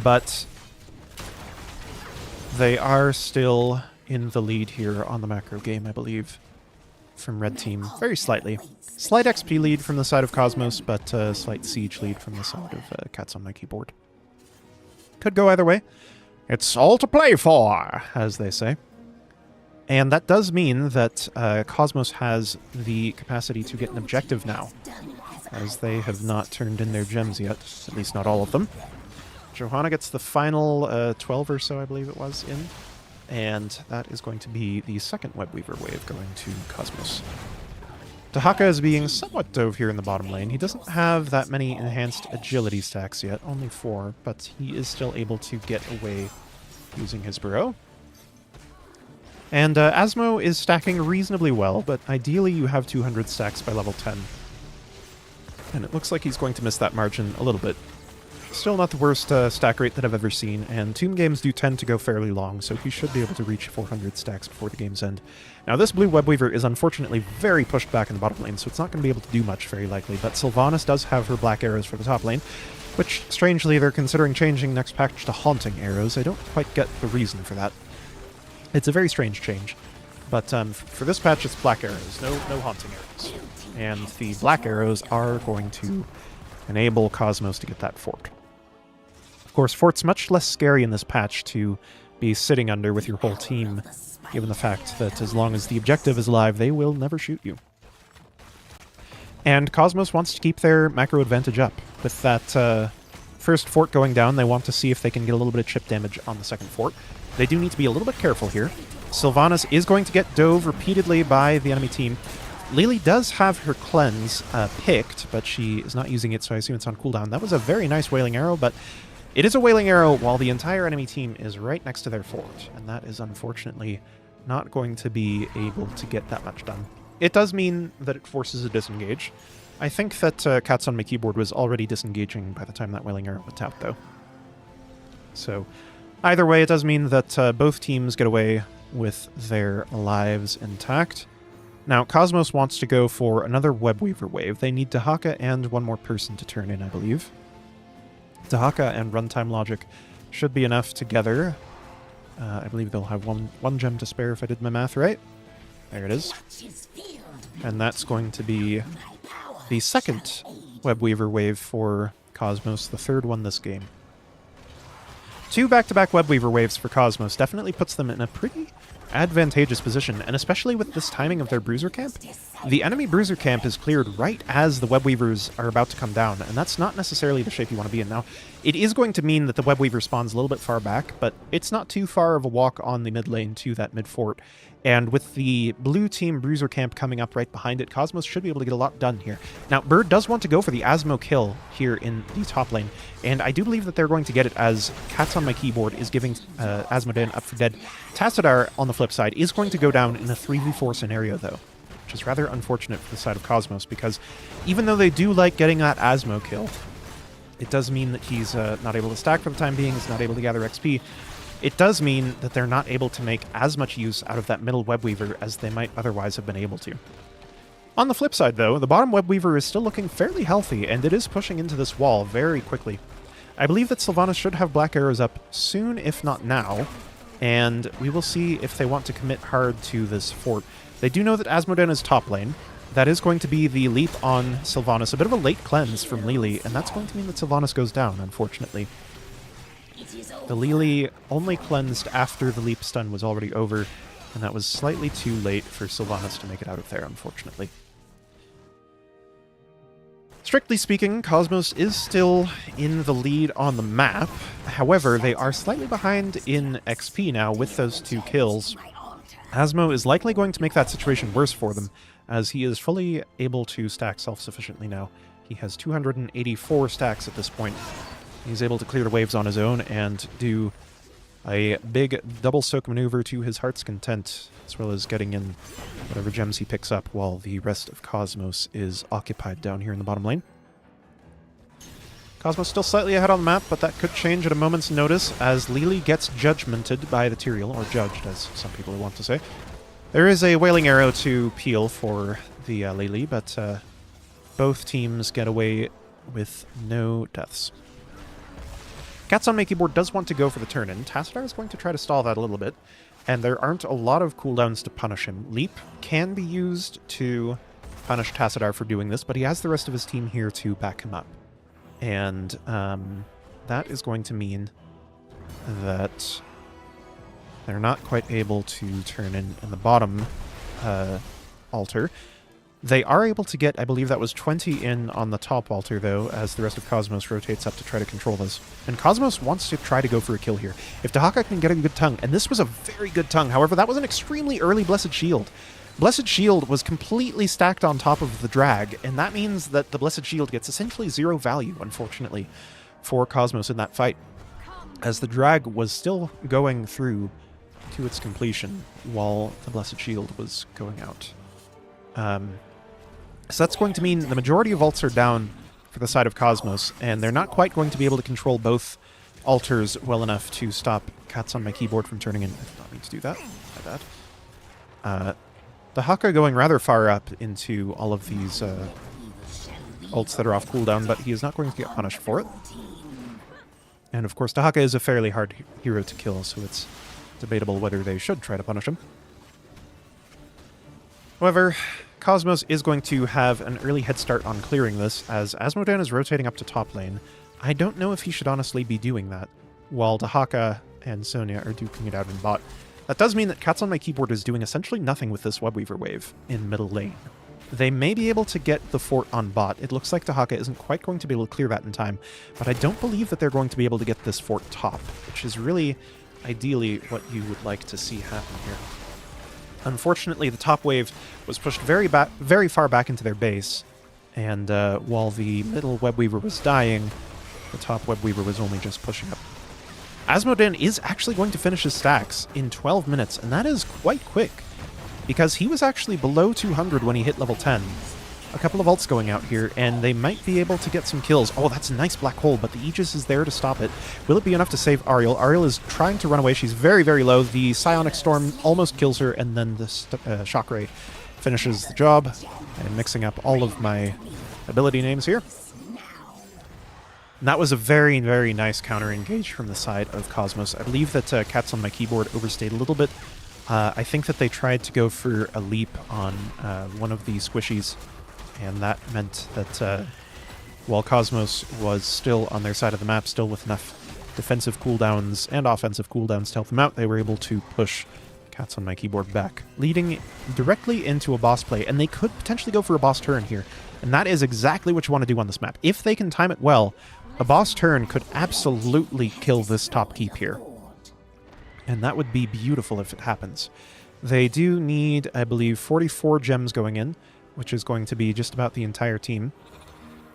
but they are still in the lead here on the macro game, I believe, from Red Team. Very slightly. Slight XP lead from the side of Cosmos, but slight siege lead from the side of Cats on My Keyboard. Could go either way. It's all to play for, as they say. And that does mean that Cosmos has the capacity to get an objective now, as they have not turned in their gems yet, at least not all of them. Johanna gets the final 12 or so, I believe it was, in, and that is going to be the second Webweaver wave going to Cosmos. Dahaka is being somewhat dove here in the bottom lane. He doesn't have that many enhanced agility stacks yet, only 4, but he is still able to get away using his burrow. And Asmo is stacking reasonably well, but ideally you have 200 stacks by level 10. And it looks like he's going to miss that margin a little bit. Still not the worst stack rate that I've ever seen, and Tomb games do tend to go fairly long, so he should be able to reach 400 stacks before the game's end. Now this blue Webweaver is unfortunately very pushed back in the bottom lane, so it's not going to be able to do much, very likely, but Sylvanas does have her black arrows for the top lane, which, strangely, they're considering changing next patch to haunting arrows. I don't quite get the reason for that. It's a very strange change, but for this patch it's black arrows, no haunting arrows. And the black arrows are going to enable Cosmos to get that fort. Of course, fort's much less scary in this patch to be sitting under with your whole team, given the fact that as long as the objective is alive, they will never shoot you. And Cosmos wants to keep their macro advantage up. With that first fort going down, they want to see if they can get a little bit of chip damage on the second fort. They do need to be a little bit careful here. Sylvanas is going to get dove repeatedly by the enemy team. Lily does have her cleanse picked, but she is not using it, so I assume it's on cooldown. That was a very nice Wailing Arrow, but it is a Wailing Arrow while the entire enemy team is right next to their fort, and that is unfortunately not going to be able to get that much done. It does mean that it forces a disengage. I think that Cats on My Keyboard was already disengaging by the time that Wailing Arrow went out, though. So either way, it does mean that both teams get away with their lives intact. Now, Cosmos wants to go for another Webweaver wave. They need Dahaka and one more person to turn in, I believe. Dahaka and Runtime Logic should be enough together. I believe they'll have one gem to spare if I did my math right. There it is. And that's going to be the second Webweaver wave for Cosmos, the third one this game. 2 back-to-back Webweaver waves for Cosmos definitely puts them in a pretty advantageous position, and especially with this timing of their Bruiser camp. The enemy Bruiser camp is cleared right as the Webweavers are about to come down, and that's not necessarily the shape you want to be in. Now, it is going to mean that the Webweaver spawns a little bit far back, but it's not too far of a walk on the mid lane to that mid fort. And with the blue team Bruiser camp coming up right behind it, Cosmos should be able to get a lot done here. Now, Bird does want to go for the Asmo kill here in the top lane, and I do believe that they're going to get it as Cats on My Keyboard is giving Asmodean up for dead. Tassadar, on the flip side, is going to go down in a 3v4 scenario, though, which is rather unfortunate for the side of Cosmos, because even though they do like getting that Asmo kill, it does mean that he's not able to stack for the time being, he's not able to gather XP. It does mean that they're not able to make as much use out of that middle Webweaver as they might otherwise have been able to. On the flip side, though, the bottom Webweaver is still looking fairly healthy, and it is pushing into this wall very quickly. I believe that Sylvanas should have black arrows up soon, if not now, and we will see if they want to commit hard to this fort. They do know that Asmodean is top lane. That is going to be the leap on Sylvanas, a bit of a late cleanse from Lily, and that's going to mean that Sylvanas goes down, unfortunately. The Lily only cleansed after the leap stun was already over, and that was slightly too late for Sylvanas to make it out of there, unfortunately. Strictly speaking, Cosmos is still in the lead on the map. However, they are slightly behind in XP now with those 2 kills. Asmo is likely going to make that situation worse for them, as he is fully able to stack self-sufficiently now. He has 284 stacks at this point. He's able to clear the waves on his own and do a big double soak maneuver to his heart's content, as well as getting in whatever gems he picks up while the rest of Cosmos is occupied down here in the bottom lane. Cosmos still slightly ahead on the map, but that could change at a moment's notice as Lili gets judgmented by the Tyrael, or judged, as some people want to say. There is a Wailing Arrow to peel for the Lili, but both teams get away with no deaths. Cats on my keyboard does want to go for the turn-in. Tassadar is going to try to stall that a little bit, and there aren't a lot of cooldowns to punish him. Leap can be used to punish Tassadar for doing this, but he has the rest of his team here to back him up. And that is going to mean that they're not quite able to turn in the bottom altar. They are able to get, I believe that was 20 in on the top altar, though, as the rest of Cosmos rotates up to try to control this. And Cosmos wants to try to go for a kill here. If Dahaka can get a good tongue, and this was a very good tongue, however, that was an extremely early Blessed Shield. Blessed Shield was completely stacked on top of the drag, and that means that the Blessed Shield gets essentially 0 value, unfortunately, for Cosmos in that fight, as the drag was still going through to its completion while the Blessed Shield was going out. So that's going to mean the majority of ults are down for the side of Cosmos, and they're not quite going to be able to control both altars well enough to stop Cats on my keyboard from turning in. I did not mean to do that. My bad. The Haka going rather far up into all of these ults that are off cooldown, but he is not going to get punished for it. And of course, Dahaka is a fairly hard hero to kill, so it's debatable whether they should try to punish him. However, Cosmos is going to have an early head start on clearing this, as Asmodan is rotating up to top lane. I don't know if he should honestly be doing that, while Dahaka and Sonya are duking it out in bot. That does mean that Cats on my keyboard is doing essentially nothing with this Webweaver wave in middle lane. They may be able to get the fort on bot. It looks like Dahaka isn't quite going to be able to clear that in time, but I don't believe that they're going to be able to get this fort top, which is really ideally what you would like to see happen here. Unfortunately, the top wave was pushed very far back into their base, and while the middle Webweaver was dying, the top Webweaver was only just pushing up. Asmodan is actually going to finish his stacks in 12 minutes, and that is quite quick, because he was actually below 200 when he hit level 10. A couple of ults going out here, and they might be able to get some kills. Oh, that's a nice black hole, but the Aegis is there to stop it. Will it be enough to save Ariel? Ariel is trying to run away. She's very, very low. The Psionic Storm almost kills her, and then the Shock Ray finishes the job. I'm mixing up all of my ability names here. And that was a very, very nice counter-engage from the side of Cosmos. I believe that Cats on my keyboard overstayed a little bit. I think that they tried to go for a leap on one of the squishies, and that meant that while Cosmos was still on their side of the map, still with enough defensive cooldowns and offensive cooldowns to help them out, they were able to push Cats on my keyboard back, leading directly into a boss play, and they could potentially go for a boss turn here. And that is exactly what you want to do on this map. If they can time it well, a boss turn could absolutely kill this top keep here. And that would be beautiful if it happens. They do need, I believe, 44 gems going in, which is going to be just about the entire team.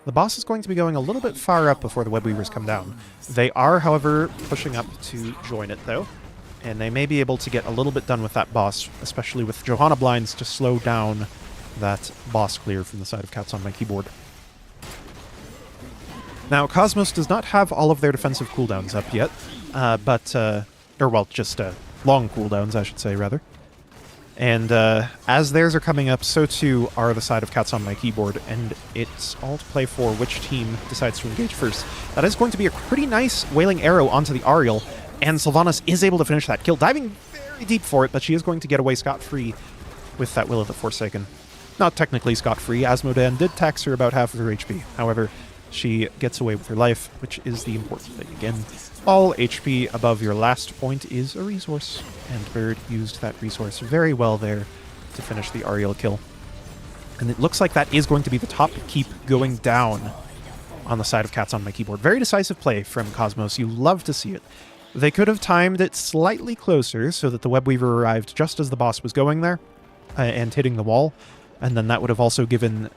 The boss is going to be going a little bit far up before the Webweavers come down. They are, however, pushing up to join it, though. And they may be able to get a little bit done with that boss, especially with Johanna Blinds to slow down that boss clear from the side of Cats on my keyboard. Now, Cosmos does not have all of their defensive cooldowns up yet, just long cooldowns, I should say, rather. And as theirs are coming up, so too are the side of Cats on my keyboard, and it's all to play for which team decides to engage first. That is going to be a pretty nice Wailing Arrow onto the Ariel, and Sylvanas is able to finish that kill, diving very deep for it, but she is going to get away scot-free with that Will of the Forsaken. Not technically scot-free, Asmodan did tax her about half of her HP. However, she gets away with her life, which is the important thing. Again, all HP above your last point is a resource, and Bird used that resource very well there to finish the Ariel kill. And it looks like that is going to be the top keep going down on the side of Cats on my keyboard. Very decisive play from Cosmos. You love to see it. They could have timed it slightly closer so that the Webweaver arrived just as the boss was going there and hitting the wall, and then that would have also given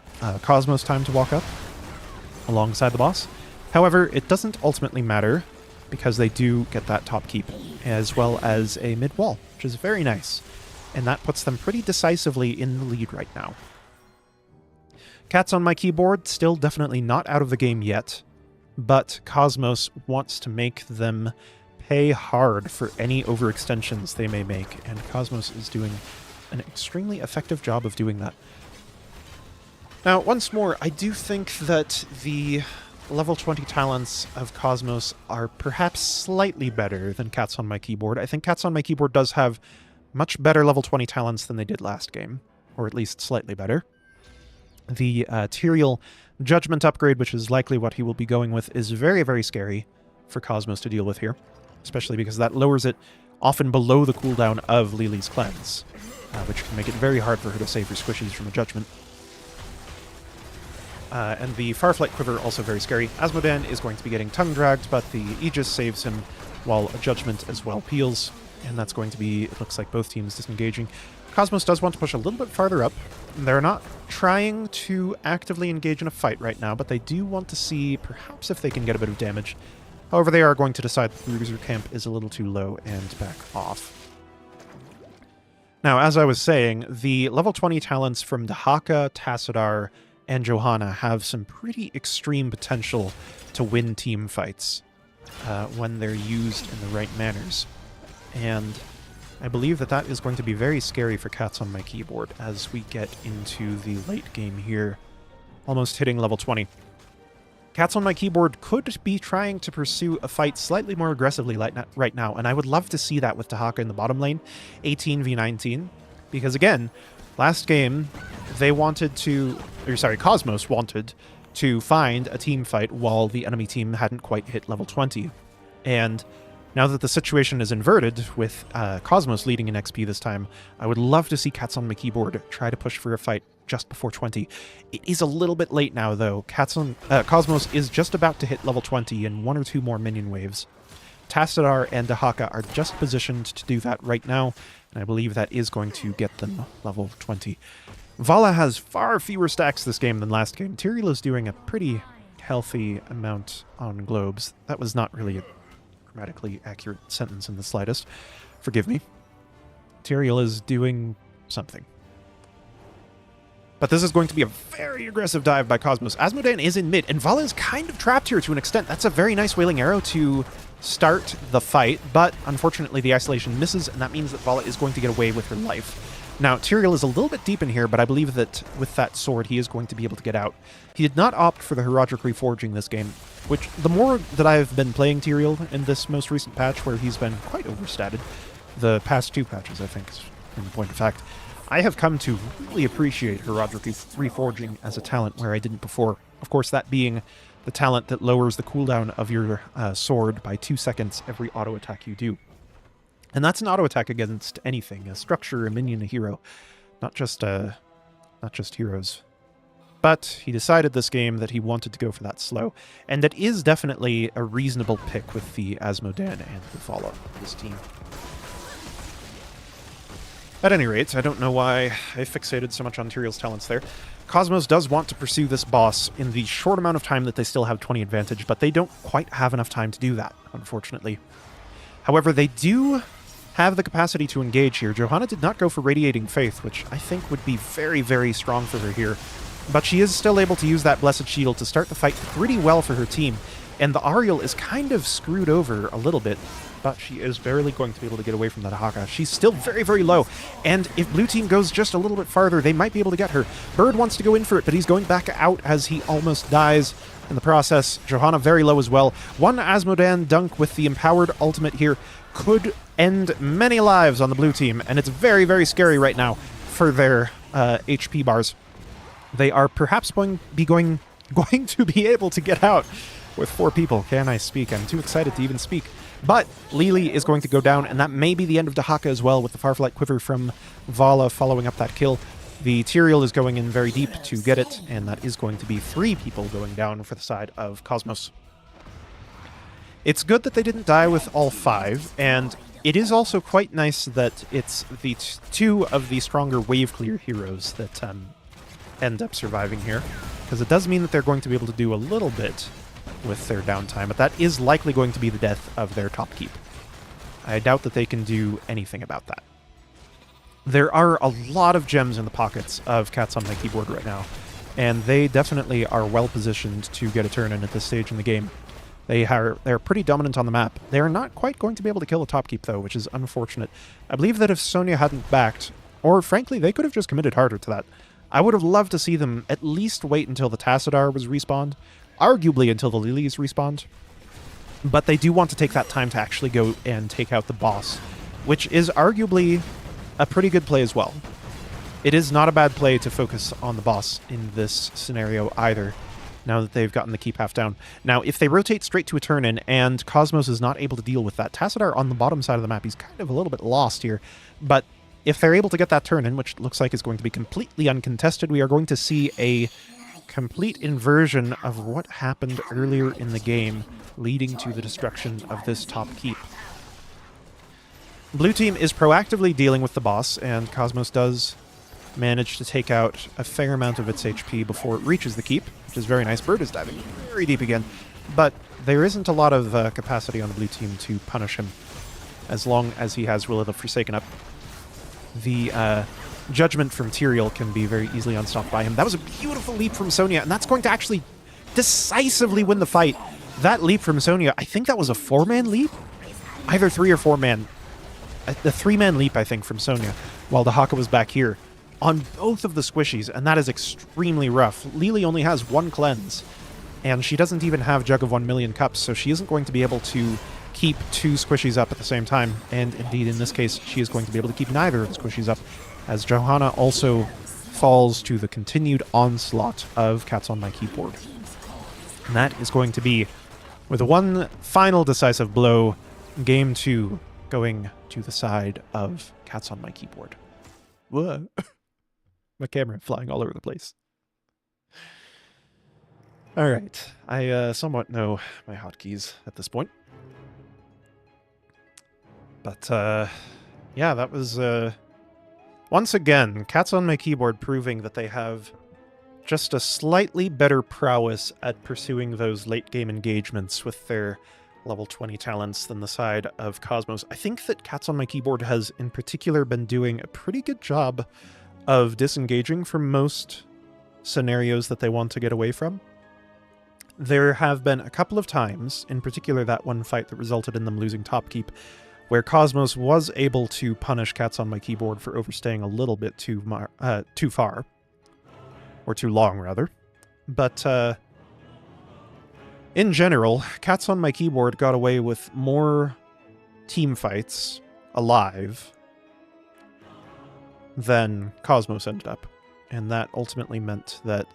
Cosmos time to walk up alongside the boss. However, it doesn't ultimately matter because they do get that top keep as well as a mid wall, which is very nice. And that puts them pretty decisively in the lead right now. Cats on my keyboard, still definitely not out of the game yet. but Cosmos wants to make them pay hard for any overextensions they may make, and Cosmos is doing an extremely effective job of doing that. Now, once more, I do think that the level 20 talents of Cosmos are perhaps slightly better than Cats on My Keyboard. I think Cats on My Keyboard does have much better level 20 talents than they did last game, or at least slightly better. The Tyrael Judgment upgrade, which is likely what he will be going with, is very, very scary for Cosmos to deal with here, especially because that lowers it often below the cooldown of Lily's Cleanse, which can make it very hard for her to save her squishies from a Judgment. And the Fireflight Quiver, also very scary. Asmodan is going to be getting tongue-dragged, but the Aegis saves him, while a Judgment as well peels, and that's going to be, it looks like, both teams disengaging. Cosmos does want to push a little bit farther up. They're not trying to actively engage in a fight right now, but they do want to see perhaps if they can get a bit of damage. However, they are going to decide the Bruiser camp is a little too low and back off. Now, as I was saying, the level 20 talents from Dahaka, Tassadar, and Johanna have some pretty extreme potential to win team fights when they're used in the right manners. And I believe that that is going to be very scary for Cats on My Keyboard as we get into the late game here, almost hitting level 20. Cats on My Keyboard could be trying to pursue a fight slightly more aggressively right now, and I would love to see that with Dahaka in the bottom lane, 18v19, because again, last game, they wanted to, or sorry, Cosmos wanted to find a team fight while the enemy team hadn't quite hit level 20. And now that the situation is inverted, with Cosmos leading in XP this time, I would love to see Cats on My Keyboard try to push for a fight just before 20. It is a little bit late now, though. Cosmos is just about to hit level 20 in 1 or 2 more minion waves. Tassadar and Dahaka are just positioned to do that right now, and I believe that is going to get them level 20. Vala has far fewer stacks this game than last game. Tyrael is doing a pretty healthy amount on globes. That was not really a grammatically accurate sentence in the slightest. Forgive me. Tyrael is doing something. But this is going to be a very aggressive dive by Cosmos. Asmodan is in mid, and Vala is kind of trapped here to an extent. That's a very nice Wailing Arrow to start the fight, but unfortunately the isolation misses, and that means that Vala is going to get away with her life. Now, Tyrael is a little bit deep in here, but I believe that with that sword he is going to be able to get out. He did not opt for the Herodic Reforging this game, which the more that I've been playing Tyrael in this most recent patch, where he's been quite overstated, the past 2 patches I think, in point of fact, I have come to really appreciate Herodic Reforging as a talent where I didn't before. Of course, that being the talent that lowers the cooldown of your sword by 2 seconds every auto attack you do. And that's an auto attack against anything, a structure, a minion, a hero, not just heroes. But he decided this game that he wanted to go for that slow, and that is definitely a reasonable pick with the Asmodan and the Vala of his team. At any rate, I don't know why I fixated so much on Tyrael's talents there. Cosmos does want to pursue this boss in the short amount of time that they still have 20 advantage, but they don't quite have enough time to do that, unfortunately. However, they do have the capacity to engage here. Johanna did not go for Radiating Faith, which I think would be very, very strong for her here. But she is still able to use that Blessed Shield to start the fight pretty well for her team. And the Ariel is kind of screwed over a little bit, but she is barely going to be able to get away from that Dahaka. She's still very, very low. And if blue team goes just a little bit farther, they might be able to get her. Bird wants to go in for it, but he's going back out as he almost dies in the process. Johanna very low as well. One Asmodan dunk with the Empowered Ultimate here could end many lives on the blue team, and it's very, very scary right now for their HP bars. They are perhaps going to be able to get out with 4 people. Can I speak? I'm too excited to even speak. But Lily is going to go down, and that may be the end of Dahaka as well, with the Fireflight Quiver from Vala following up that kill. The Tyrael is going in very deep to get it, and that is going to be 3 people going down for the side of Cosmos. It's good that they didn't die with all 5, and it is also quite nice that it's the 2 of the stronger wave clear heroes that end up surviving here, because it does mean that they're going to be able to do a little bit with their downtime, but that is likely going to be the death of their top keep. I doubt that they can do anything about that. There are a lot of gems in the pockets of Cats on My Keyboard right now, and they definitely are well positioned to get a turn in at this stage in the game. They're pretty dominant on the map. They're not quite going to be able to kill the top keep, though, which is unfortunate. I believe that if Sonya hadn't backed, or frankly, they could have just committed harder to that. I would have loved to see them at least wait until the Tassadar was respawned, arguably until the Lilies respawned. But they do want to take that time to actually go and take out the boss, which is arguably a pretty good play as well. It is not a bad play to focus on the boss in this scenario either, now that they've gotten the keep half down. Now, if they rotate straight to a turn-in and Cosmos is not able to deal with that, Tassadar on the bottom side of the map, he's kind of a little bit lost here, but if they're able to get that turn-in, which looks like is going to be completely uncontested, we are going to see a complete inversion of what happened earlier in the game, leading to the destruction of this top keep. Blue team is proactively dealing with the boss, and Cosmos does manage to take out a fair amount of its HP before it reaches the keep, which is very nice. Bird is diving very deep again, but there isn't a lot of capacity on the blue team to punish him as long as he has Will of the Forsaken up. The judgment from Tyrael can be very easily unstopped by him. That was a beautiful leap from Sonya, and that's going to actually decisively win the fight. That leap from Sonya, I think that was a 4-man leap? Either 3 or 4-man. The 3-man leap, I think, from Sonya, while the Haka was back here, on both of the squishies, and that is extremely rough. Lily only has 1 cleanse, and she doesn't even have Jug of 1 million cups, so she isn't going to be able to keep 2 squishies up at the same time, and indeed in this case she is going to be able to keep neither of the squishies up, as Johanna also falls to the continued onslaught of Cats on My Keyboard. And that is going to be, with one final decisive blow, Game 2 going to the side of Cats on My Keyboard. Whoa. My camera flying all over the place. Alright, I somewhat know my hotkeys at this point. But, yeah, that was, once again, Cats on My Keyboard proving that they have just a slightly better prowess at pursuing those late-game engagements with their level 20 talents than the side of Cosmos. I think that Cats on My Keyboard has, in particular, been doing a pretty good job of disengaging from most scenarios that they want to get away from. There have been a couple of times, in particular that one fight that resulted in them losing top keep, where Cosmos was able to punish Cats on My Keyboard for overstaying a little bit too far. Or too long, rather. But, in general, Cats on My Keyboard got away with more team fights alive than Cosmos ended up. And that ultimately meant that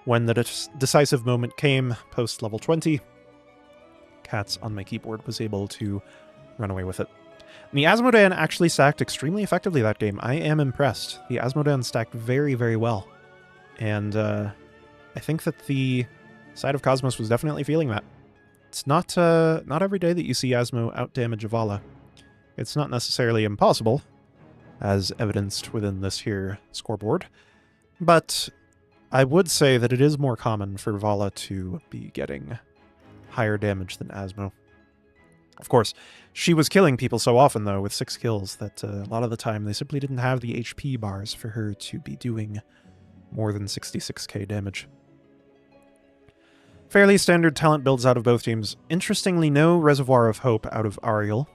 when the decisive moment came, post-level 20, Cats on My Keyboard was able to run away with it. And the Asmodan actually stacked extremely effectively that game. I am impressed. The Asmodan stacked very, very well. And I think that the side of Cosmos was definitely feeling that. It's not every day that you see Asmo outdamage a Vala. It's not necessarily impossible, as evidenced within this here scoreboard, but I would say that it is more common for Vala to be getting higher damage than Asmo. Of course, she was killing people so often, though, with 6 kills, that a lot of the time they simply didn't have the HP bars for her to be doing more than 66k damage. Fairly standard talent builds out of both teams. Interestingly, no Reservoir of Hope out of Ariel.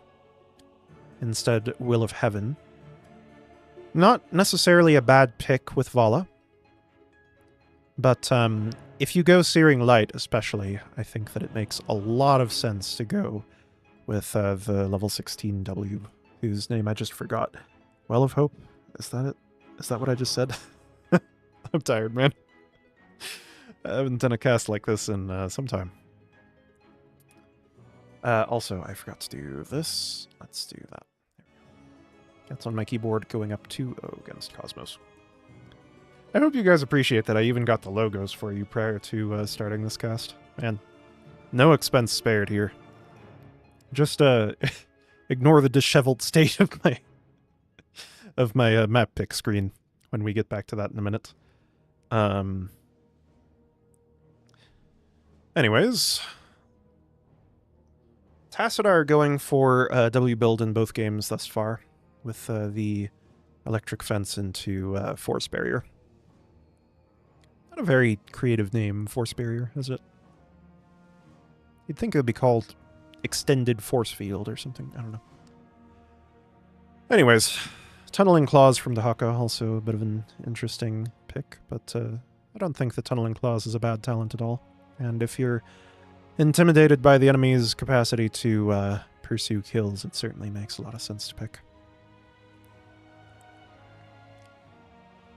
Instead, Will of Heaven. Not necessarily a bad pick with Vala. But if you go Searing Light especially, I think that it makes a lot of sense to go with the level 16 W, whose name I just forgot. Well of Hope? Is that it? Is that what I just said? I'm tired, man. I haven't done a cast like this in some time. Also, I forgot to do this. Let's do that. That's on my keyboard, going up 2-0 against Cosmos. I hope you guys appreciate that I even got the logos for you prior to starting this cast. Man, no expense spared here. Just ignore the disheveled state of my map pick screen when we get back to that in a minute. Anyways, Tassadar going for W build in both games thus far, with the electric fence into force barrier. Not a very creative name, force barrier, is it? You'd think it would be called Extended Force Field or something. I don't know. Anyways, Tunneling Claws from Dahaka, also a bit of an interesting pick, but I don't think the Tunneling Claws is a bad talent at all. And if you're intimidated by the enemy's capacity to pursue kills, it certainly makes a lot of sense to pick.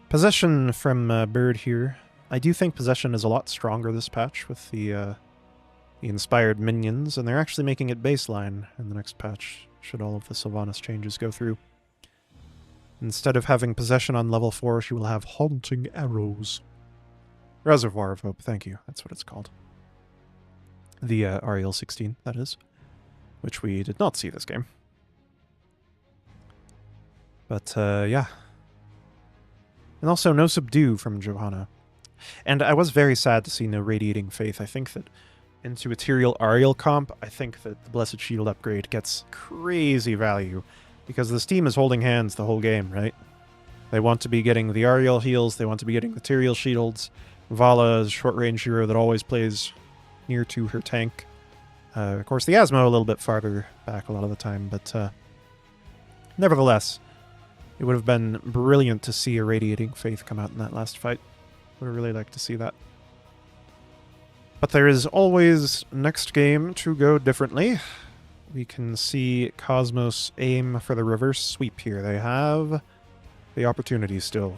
Possession from Bird here. I do think Possession is a lot stronger this patch with the inspired minions, and they're actually making it baseline in the next patch, should all of the Sylvanas changes go through. Instead of having Possession on level 4, she will have Haunting Arrows. Reservoir of Hope, thank you. That's what it's called. The REL 16, that is. Which we did not see this game. But, yeah. And also no Subdue from Johanna. And I was very sad to see no Radiating Faith. I think that into Ethereal Ariel comp, I think that the Blessed Shield upgrade gets crazy value. Because this team is holding hands the whole game, right? They want to be getting the Ariel heals, they want to be getting Ethereal Shields. Vala is a short-range hero that always plays near to her tank. Of course, the Asmo a little bit farther back a lot of the time, but nevertheless, it would have been brilliant to see a Radiating Faith come out in that last fight. Would have really liked to see that. But there is always next game to go differently. We can see Cosmos aim for the reverse sweep here. They have the opportunity still.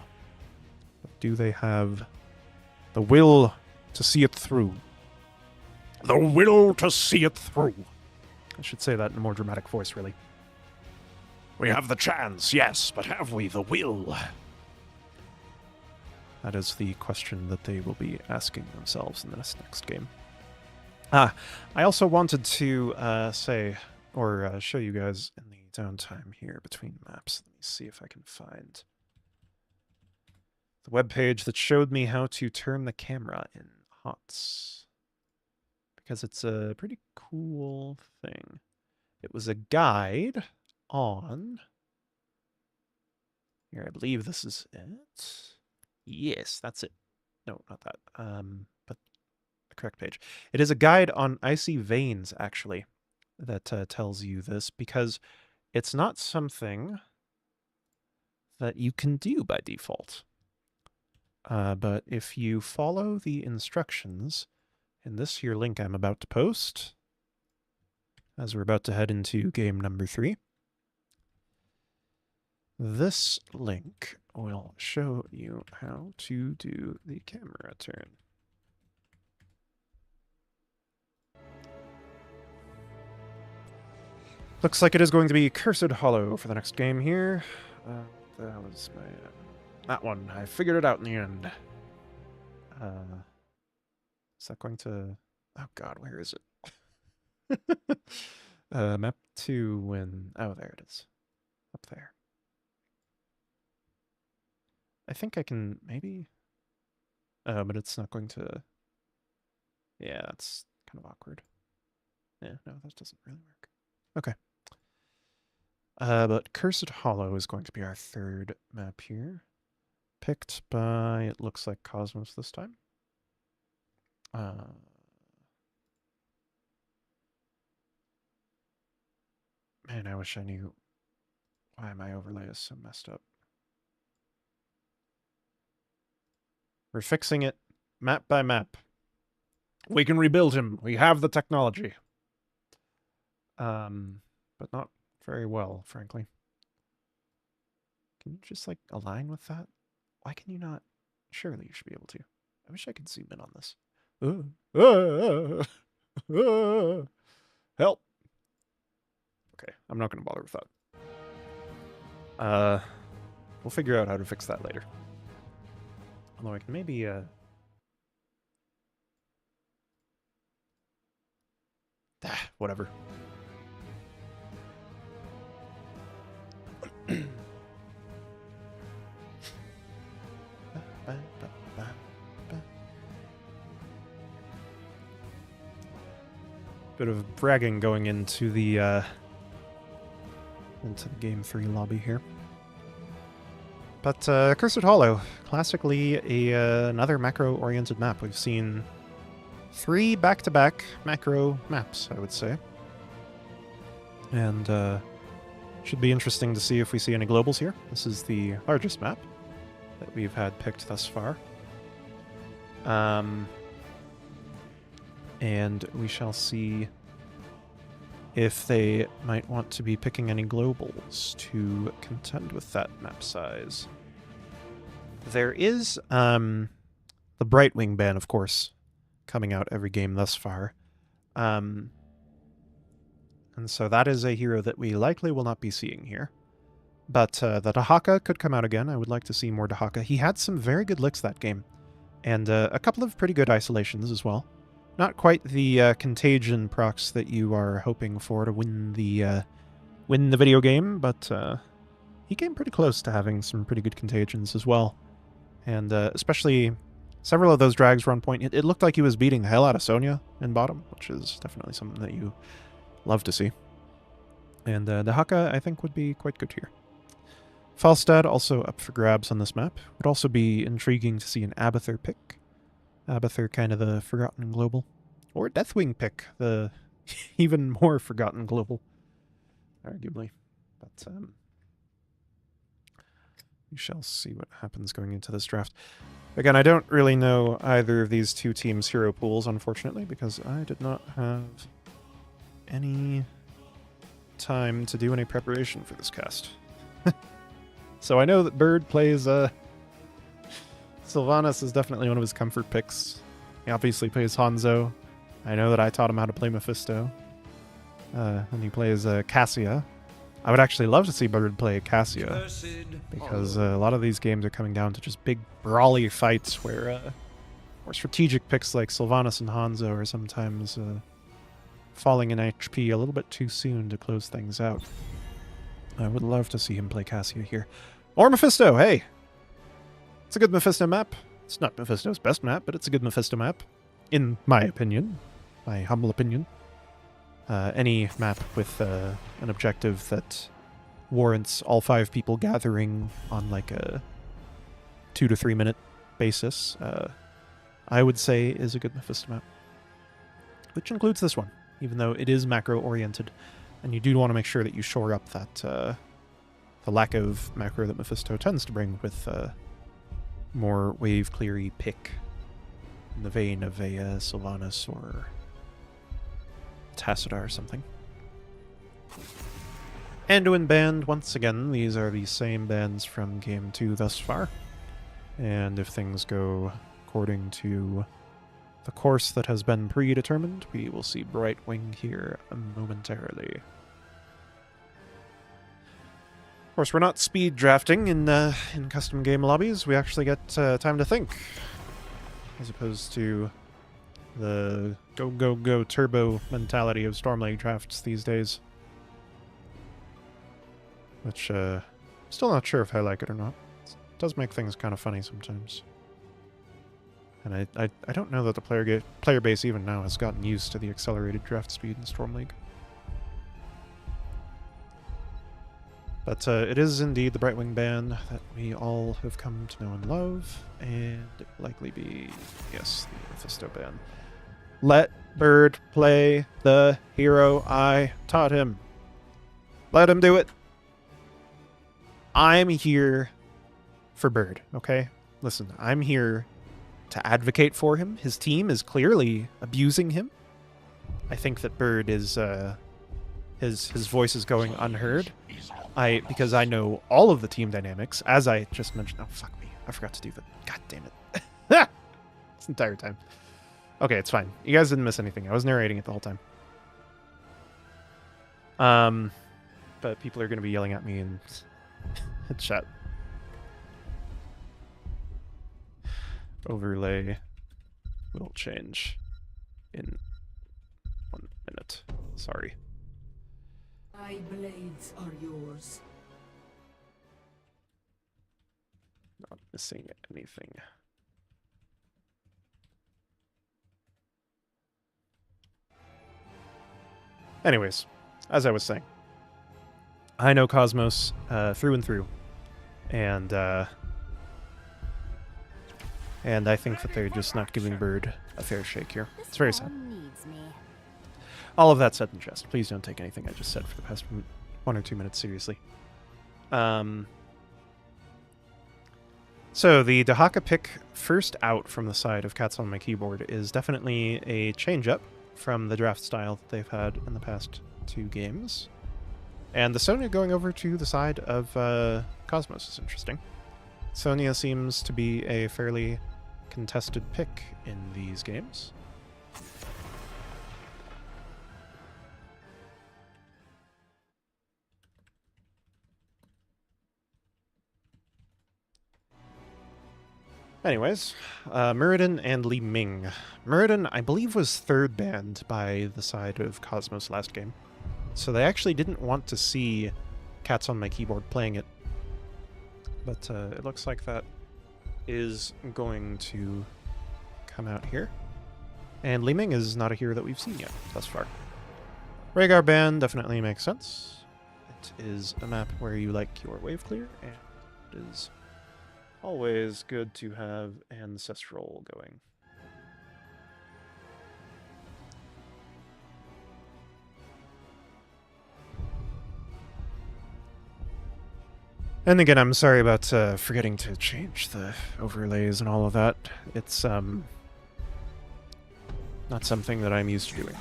But do they have the will to see it through? The will to see it through. I should say that in a more dramatic voice, really. We have the chance, yes, but have we the will? That is the question that they will be asking themselves in this next game. I also wanted to show you guys in the downtime here between maps. Let me see if I can find the webpage that showed me how to turn the camera in HOTS. Because it's a pretty cool thing. It was a guide on... Here, I believe this is it. Yes, that's it. No, not that. But the correct page. It is a guide on icy veins, actually, that tells you this, because it's not something that you can do by default. But if you follow the instructions in this here link I'm about to post, as we're about to head into game number 3, this link will show you how to do the camera turn. Looks like it is going to be Cursed Hollow for the next game here. That was my... that one. I figured it out in the end. Is that going to... oh god, where is it? Map 2 when... oh, there it is. Up there. I think I can maybe... oh, but it's not going to... yeah, that's kind of awkward. Yeah, no, that doesn't really work. Okay. But Cursed Hollow is going to be our third map here. Picked by, it looks like, Cosmos this time. Man, I wish I knew why my overlay is so messed up. We're fixing it map by map. We can rebuild him. We have the technology. But not very well, frankly. Can you just, like, align with that? Why can you not? Surely you should be able to. I wish I could zoom in on this. Help! Okay, I'm not going to bother with that. We'll figure out how to fix that later. Although I can maybe, whatever. Bit of bragging going into the game 3 lobby here. But Cursed Hollow, classically another macro-oriented map. We've seen 3 back-to-back macro maps, I would say. And should be interesting to see if we see any globals here. This is the largest map that we've had picked thus far. And we shall see if they might want to be picking any globals to contend with that map size. There is the Brightwing ban, of course, coming out every game thus far. And so that is a hero that we likely will not be seeing here. But the Dahaka could come out again. I would like to see more Dahaka. He had some very good licks that game. And a couple of pretty good isolations as well. Not quite the contagion procs that you are hoping for to win the video game, but he came pretty close to having some pretty good contagions as well. And especially several of those drags were on point. It looked like he was beating the hell out of Sonya in bottom, which is definitely something that you love to see. And the Haka, I think, would be quite good here. Falstad also up for grabs on this map. Would also be intriguing to see an Abathur pick. Abathur, kind of the forgotten global. Or Deathwing pick, the even more forgotten global, arguably. But we shall see what happens going into this draft. Again, I don't really know either of these two teams' hero pools, unfortunately, because I did not have any time to do any preparation for this cast. So I know that Bird plays Sylvanas is definitely one of his comfort picks. He obviously plays Hanzo. I know that I taught him how to play Mephisto. And he plays Cassia. I would actually love to see Bird play Cassia, because a lot of these games are coming down to just big brawly fights where strategic picks like Sylvanas and Hanzo are sometimes falling in HP a little bit too soon to close things out. I would love to see him play Cassia here. Or Mephisto, hey! It's a good Mephisto map. It's not Mephisto's best map, but it's a good Mephisto map. In my opinion. My humble opinion. Any map with an objective that warrants all 5 people gathering on like a 2 to 3 minute basis, I would say is a good Mephisto map. Which includes this one, even though it is macro-oriented. And you do want to make sure that you shore up that the lack of macro that Mephisto tends to bring with more wave-cleary pick in the vein of a Sylvanas or Tassadar or something. Anduin band, once again, these are the same bands from Game 2 thus far. And if things go according to the course that has been predetermined, we will see Brightwing here momentarily. Of course, we're not speed drafting in custom game lobbies. We actually get time to think, as opposed to the go, go, go turbo mentality of Stormlake drafts these days. Which, still not sure if I like it or not. It does make things kind of funny sometimes. And I don't know that the player base even now has gotten used to the accelerated draft speed in Stormlake. But it is indeed the Brightwing ban that we all have come to know and love, and it will likely be, yes, the Mephisto ban. Let Bird play the hero I taught him. Let him do it. I'm here for Bird, okay? Listen, I'm here to advocate for him. His team is clearly abusing him. I think that Bird is, his voice is going unheard. Because I know all of the team dynamics, as I just mentioned. Oh, fuck me. I forgot to do that. God damn it. This entire time. Okay, it's fine. You guys didn't miss anything. I was narrating it the whole time. But people are going to be yelling at me in chat. Overlay will change in 1 minute. Sorry. My blades are yours. Not missing anything. Anyways, as I was saying, I know Cosmos through and through, and I think that they're just not giving Bird a fair shake here. It's very sad. Needs me. All of that said in jest. Please don't take anything I just said for the past 1 or 2 minutes seriously. So the Dahaka pick first out from the side of Cats on My Keyboard is definitely a change-up from the draft style that they've had in the past 2 games. And the Sonya going over to the side of Cosmos is interesting. Sonya seems to be a fairly contested pick in these games. Anyways, Muradin and Li Ming. Muradin, I believe, was third banned by the side of Cosmos last game. So they actually didn't want to see Cats on My Keyboard playing it. But it looks like that is going to come out here. And Li Ming is not a hero that we've seen yet thus far. Rhaegar ban definitely makes sense. It is a map where you like your wave clear, and it is always good to have Ancestral going. And again, I'm sorry about forgetting to change the overlays and all of that. It's not something that I'm used to doing.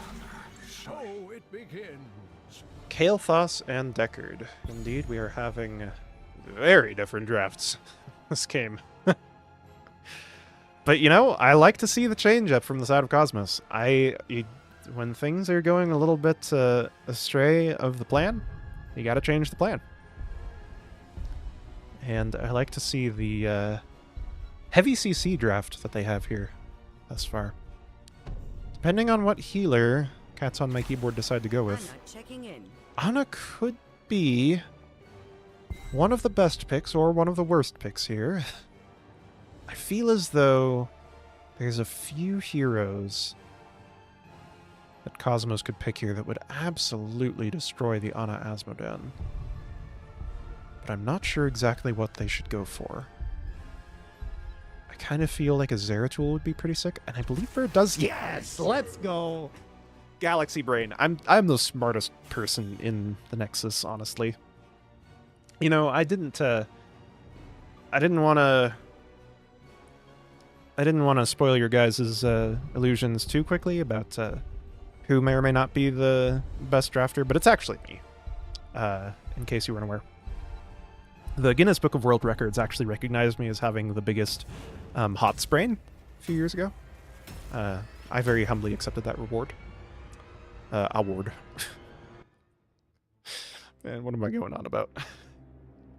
So it begins. Kael'thas and Deckard. Indeed, we are having very different drafts this game. But, you know, I like to see the change up from the side of Cosmos. When things are going a little bit astray of the plan, you gotta change the plan. And I like to see the heavy CC draft that they have here thus far. Depending on what healer Cats on My Keyboard decide to go with, Ana could be one of the best picks or one of the worst picks here. I feel as though there's a few heroes that Cosmos could pick here that would absolutely destroy the Ana Asmodan. But I'm not sure exactly what they should go for. I kind of feel like a Zeratul would be pretty sick, and I believe Bird does. Yes, let's go. Galaxy Brain. I'm the smartest person in the Nexus, honestly. You know, I didn't want to spoil your guys' illusions too quickly about who may or may not be the best drafter, but it's actually me. In case you weren't aware. The Guinness Book of World Records actually recognized me as having the biggest hot sprain a few years ago. I very humbly accepted that award. And what am I going on about?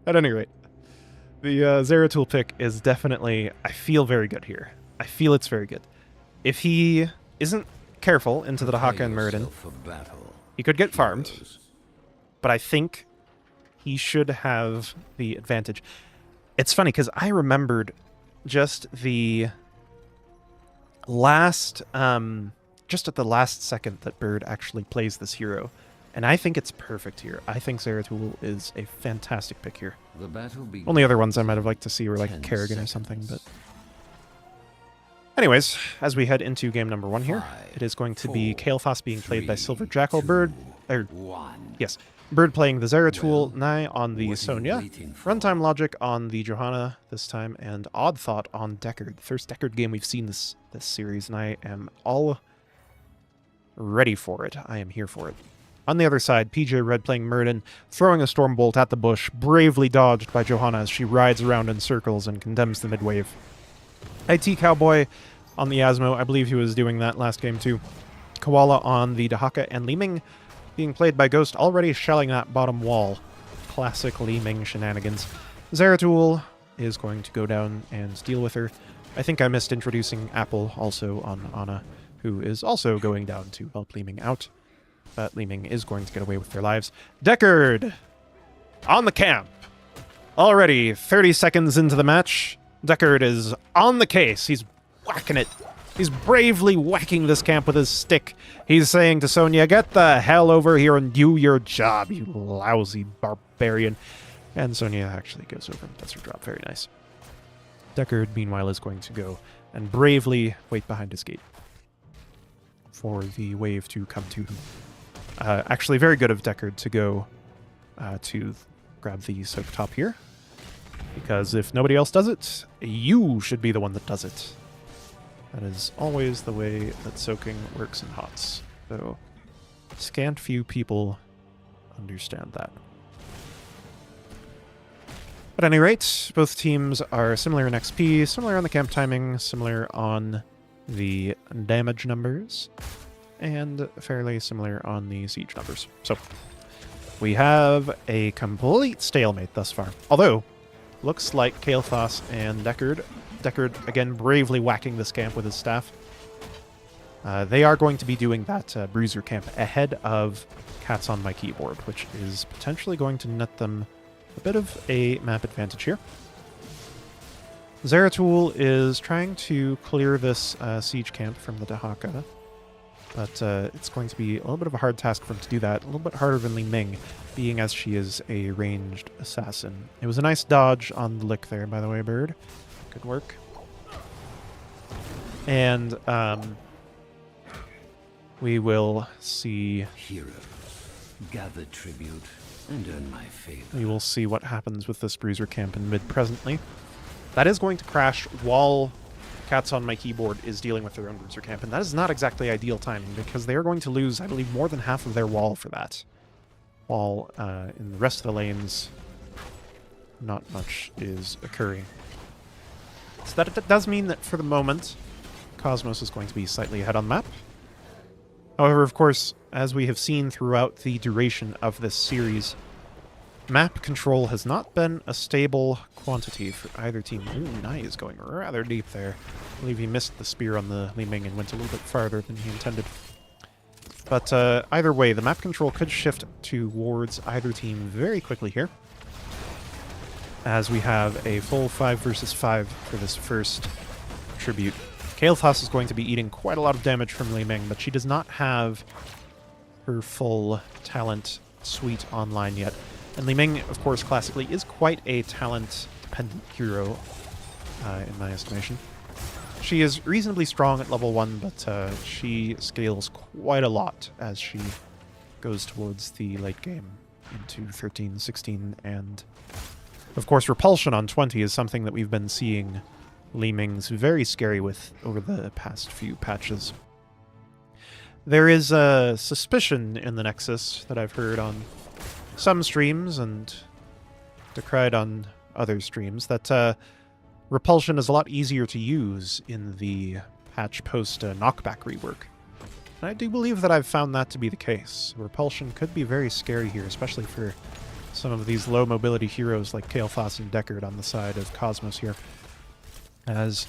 At any rate, the Zeratul pick is definitely, I feel very good here. I feel it's very good. If he isn't careful into the Dahaka and Muradin, he could get farmed, but I think he should have the advantage. It's funny, because I remembered just the last, just at the last second that Bird actually plays this hero. And I think it's perfect here. I think Zeratul is a fantastic pick here. Only other ones I might have liked to see were like Kerrigan or something, but... Anyways, as we head into game number 1 here, it is going to be Kael'thas being played by Silver Jackal, Bird... Yes. Bird playing the Zeratul, Nye on the Sonya, Runtime Logic on the Johanna this time, and Odd Thought on Deckard. First Deckard game we've seen this series, and I am all ready for it. I am here for it. On the other side, PJ Red playing Muradin, throwing a Stormbolt at the bush, bravely dodged by Johanna as she rides around in circles and condemns the mid-wave. IT Cowboy on the Asmo, I believe he was doing that last game too. Koala on the Dahaka, and Li Ming being played by Ghost, already shelling that bottom wall. Classic Li Ming shenanigans. Zeratul is going to go down and deal with her. I think I missed introducing Apple also on Ana, who is also going down to help Li Ming out. But Li Ming is going to get away with their lives. Deckard! On the camp! Already 30 seconds into the match, Deckard is on the case. He's whacking it. He's bravely whacking this camp with his stick. He's saying to Sonya, get the hell over here and do your job, you lousy barbarian. And Sonya actually goes over and does her job. Very nice. Deckard, meanwhile, is going to go and bravely wait behind his gate. for the wave to come to him. Actually, very good of Deckard to go to grab the soak top here, because if nobody else does it, you should be the one that does it. That is always the way that soaking works in HOTS. So, scant few people understand that. At any rate, both teams are similar in XP, similar on the camp timing, similar on the damage numbers, and fairly similar on the siege numbers. So, we have a complete stalemate thus far. Although, looks like Kael'thas and Deckard, again, bravely whacking this camp with his staff. They are going to be doing that bruiser camp ahead of Cats on My Keyboard, which is potentially going to net them a bit of a map advantage here. Zeratul is trying to clear this siege camp from the Dahaka, but it's going to be a little bit of a hard task for him to do that. A little bit harder than Li Ming, being as she is a ranged assassin. It was a nice dodge on the lick there, by the way, Bird. Good work. And we will see... Hero, gather tribute and earn my favor. We will see what happens with this bruiser camp in mid presently. That is going to crash while Cats on My Keyboard is dealing with their own bruiser camp, and that is not exactly ideal timing, because they are going to lose, I believe, more than half of their wall for that. While in the rest of the lanes, not much is occurring. So that does mean that for the moment, Cosmos is going to be slightly ahead on the map. However, of course, as we have seen throughout the duration of this series, map control has not been a stable quantity for either team. Ooh, Nai is going rather deep there. I believe he missed the spear on the Li Ming and went a little bit farther than he intended. But either way, the map control could shift towards either team very quickly here, as we have a full 5 versus 5 for this first tribute. Kael'thas is going to be eating quite a lot of damage from Li Ming, but she does not have her full talent suite online yet. And Li Ming, of course, classically is quite a talent-dependent hero, in my estimation. She is reasonably strong at level 1, but she scales quite a lot as she goes towards the late game into 13, 16, and of course Repulsion on 20 is something that we've been seeing Li Ming's very scary with over the past few patches. There is a suspicion in the Nexus that I've heard on some streams and decried on other streams that Repulsion is a lot easier to use in the patch post knockback rework. And I do believe that I've found that to be the case. Repulsion could be very scary here, especially for some of these low mobility heroes like Kael'thas and Deckard on the side of Cosmos here, as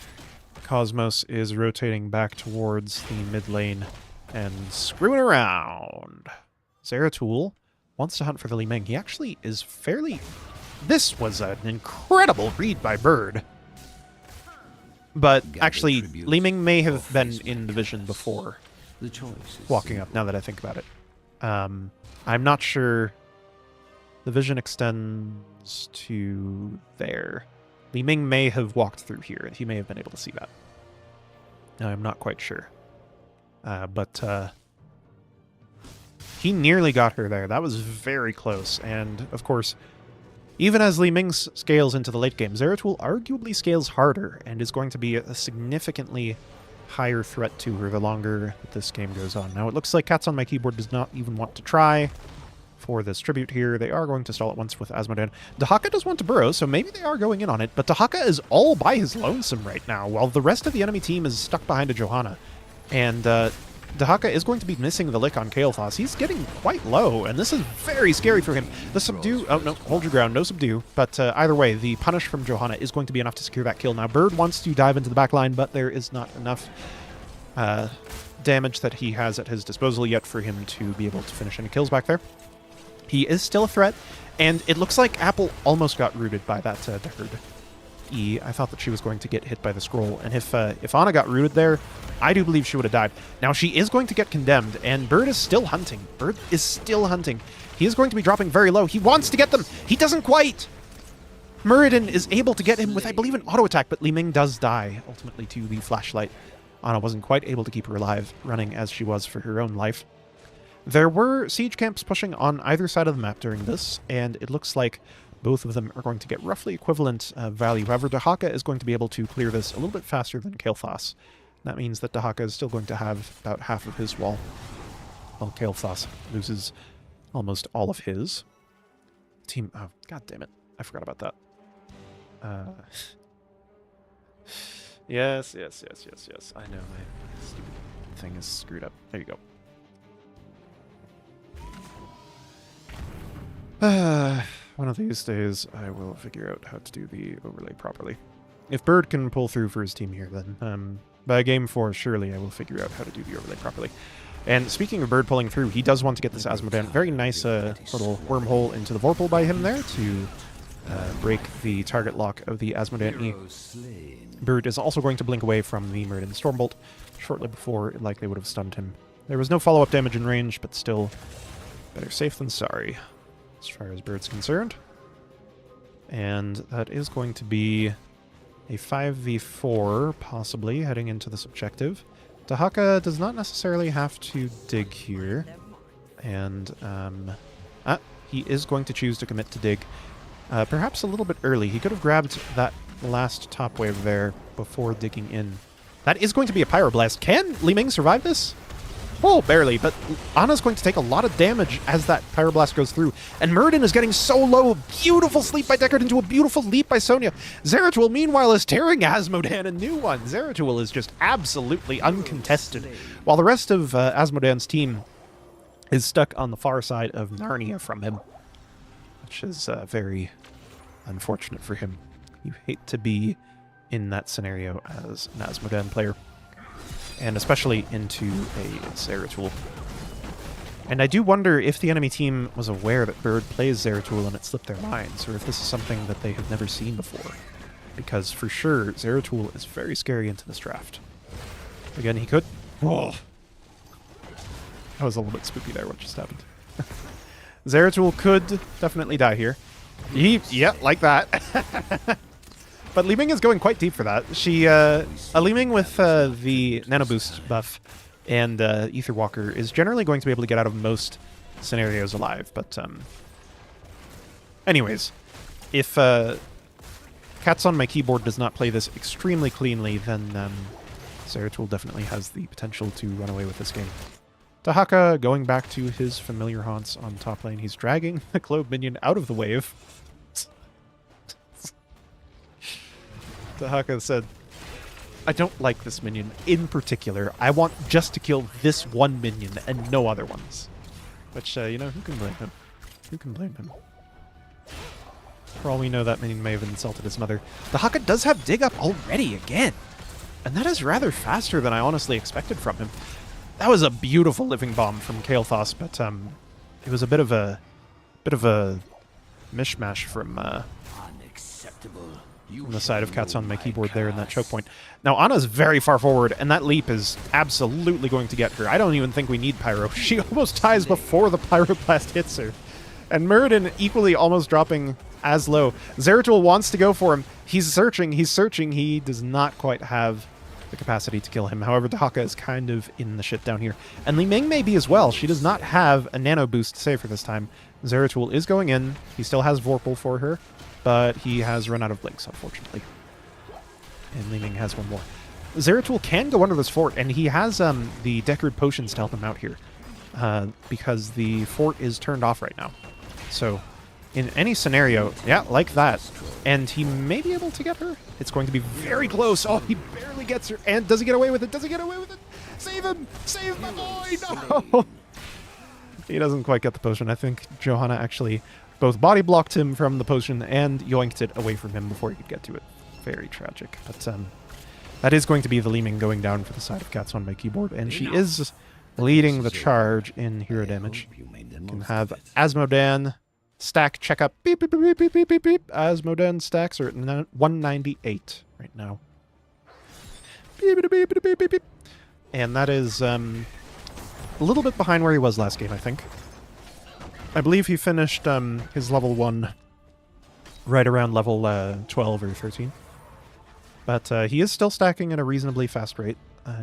Cosmos is rotating back towards the mid lane and screwing around. Zeratul wants to hunt for the Li Ming. He actually is fairly... This was an incredible read by Bird. But actually, Li Ming may have been in the vision before walking up, now that I think about it. I'm not sure the vision extends to there. Li Ming may have walked through here, and he may have been able to see that. I'm not quite sure. But he nearly got her there. That was very close. And, of course, even as Li Ming scales into the late game, Zeratul arguably scales harder and is going to be a significantly higher threat to her the longer that this game goes on. Now, it looks like Cats on My Keyboard does not even want to try for this tribute here. They are going to stall at once with Asmodan. Dahaka does want to burrow, so maybe they are going in on it, but Dahaka is all by his lonesome right now, while the rest of the enemy team is stuck behind a Johanna. And Dahaka is going to be missing the lick on Kael'thas. He's getting quite low, and this is very scary for him. The subdue... Oh, no, hold your ground. No subdue. But either way, the punish from Johanna is going to be enough to secure that kill. Now, Bird wants to dive into the back line, but there is not enough damage that he has at his disposal yet for him to be able to finish any kills back there. He is still a threat, and it looks like Apple almost got rooted by that Deckard E. I thought that she was going to get hit by the scroll, and if Anna got rooted there, I do believe she would have died. Now, she is going to get condemned, and Bird is still hunting. Bird is still hunting. He is going to be dropping very low. He wants to get them. He doesn't quite. Muradin is able to get him with, I believe, an auto attack, but Li Ming does die, ultimately, to the flashlight Ana wasn't quite able to keep her alive, running as she was for her own life. There were siege camps pushing on either side of the map during this, and it looks like both of them are going to get roughly equivalent value. However, Dahaka is going to be able to clear this a little bit faster than Kael'thas. That means that Dahaka is still going to have about half of his wall, while Kael'thas loses almost all of his. Team... Oh, god damn it. I forgot about that. Yes. I know, my stupid thing is screwed up. There you go. One of these days, I will figure out how to do the overlay properly. If Bird can pull through for his team here, then by game 4, surely I will figure out how to do the overlay properly. And speaking of Bird pulling through, he does want to get this Asmodan. Very nice little wormhole into the Vorpal by him there to break the target lock of the Asmodan E. Bird is also going to blink away from the Muradin Stormbolt shortly before it likely would have stunned him. There was no follow-up damage in range, but still better safe than sorry, as far as Bird's concerned. And that is going to be a 5v4, possibly, heading into this objective. Dahaka does not necessarily have to dig here. And, he is going to choose to commit to dig. Perhaps a little bit early. He could have grabbed that last top wave there before digging in. That is going to be a Pyroblast. Can Li Ming survive this? Oh, barely, but Ana's going to take a lot of damage as that Pyroblast goes through. And Muradin is getting so low. Beautiful sleep by Deckard into a beautiful leap by Sonya. Zeratul, meanwhile, is tearing Asmodan a new one. Zeratul is just absolutely uncontested, while the rest of Asmodan's team is stuck on the far side of Narnia from him, which is very unfortunate for him. You hate to be in that scenario as an Asmodan player, and especially into a Zeratul. And I do wonder if the enemy team was aware that Bird plays Zeratul and it slipped their minds, or if this is something that they have never seen before. Because for sure, Zeratul is very scary into this draft. Again, he could... Whoa! That was a little bit spooky there, what just happened. Zeratul could definitely die here. Yeah, like that. But Li Ming is going quite deep for that. Li Ming with the Nano Boost buff and Ether Walker is generally going to be able to get out of most scenarios alive. But anyways, if Cats on My Keyboard does not play this extremely cleanly, then Zeratul definitely has the potential to run away with this game. Dahaka going back to his familiar haunts on top lane. He's dragging the Clove minion out of the wave. Dahaka said, I don't like this minion in particular. I want just to kill this one minion and no other ones. Which, you know, who can blame him? Who can blame him? For all we know, that minion may have insulted his mother. Dahaka does have dig up already again. And that is rather faster than I honestly expected from him. That was a beautiful living bomb from Kael'thas, but it was a bit of a mishmash from the side of Cats on My Keyboard there in that choke point. Now Ana's very far forward, and that leap is absolutely going to get her. I don't even think we need Pyro. She almost dies before the Pyroblast hits her. And Muradin equally almost dropping as low. Zeratul wants to go for him. He's searching, he does not quite have the capacity to kill him. However, Dahaka is kind of in the shit down here. And Li Ming may be as well. She does not have a nano boost to save her this time. Zeratul is going in. He still has Vorpal for her, but he has run out of blinks, unfortunately. And Li Ming has one more. Zeratul can go under this fort, and he has the Deckard potions to help him out here, because the fort is turned off right now. So, in any scenario, yeah, like that, and he may be able to get her. It's going to be very close. Oh, he barely gets her. And does he get away with it? Does he get away with it? Save him! Save my boy! No! He doesn't quite get the potion. I think Johanna actually both body blocked him from the potion and yoinked it away from him before he could get to it. Very tragic. But that is going to be the Li Ming going down for the side of Cats on My Keyboard. And she is leading the charge in hero damage. You can have Asmodan stack checkup. Beep, beep, beep, beep, beep, beep, beep. Asmodan stacks are at 198 right now. Beep, beep, beep, beep, beep, beep. And that is a little bit behind where he was last game, I think. I believe he finished his level 1 right around level 12 or 13. But he is still stacking at a reasonably fast rate.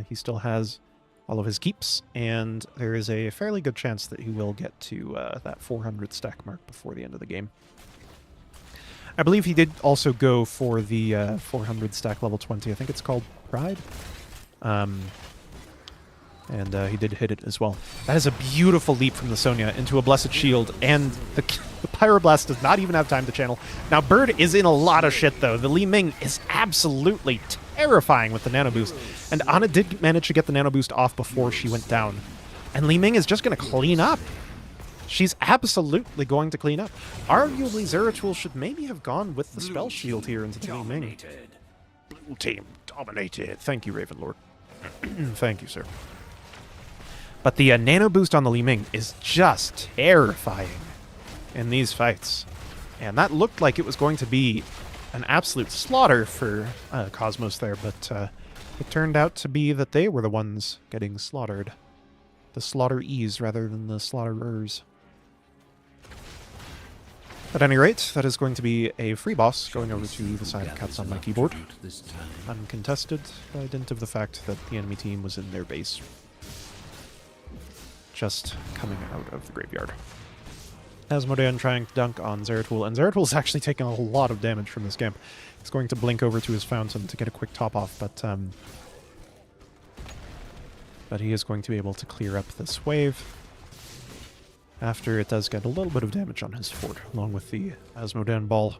He still has all of his keeps, and there is a fairly good chance that he will get to that 400 stack mark before the end of the game. I believe he did also go for the 400 stack level 20. I think it's called Pride. And he did hit it as well. That is a beautiful leap from the Sonya into a Blessed Shield, and the Pyroblast does not even have time to channel. Now, Bird is in a lot of shit, though. The Li Ming is absolutely terrifying with the Nano Boost, and Ana did manage to get the Nano Boost off before she went down. And Li Ming is just going to clean up. She's absolutely going to clean up. Arguably, Zeratul should maybe have gone with the Spell Shield here into the Li Ming. Blue team dominated. Thank you, Ravenlord. Thank you, sir. But the Nano Boost on the Li Ming is just terrifying in these fights. And that looked like it was going to be an absolute slaughter for Cosmos there, but it turned out to be that they were the ones getting slaughtered. The slaughterees rather than the slaughterers. At any rate, that is going to be a free boss going over to the side of Cats on my keyboard. Uncontested by dint of the fact that the enemy team was in their base. Just coming out of the graveyard. Asmodean trying to dunk on Zeratul, and Zeratul's actually taking a lot of damage from this camp. He's going to blink over to his fountain to get a quick top off, but he is going to be able to clear up this wave after it does get a little bit of damage on his fort, along with the Asmodean ball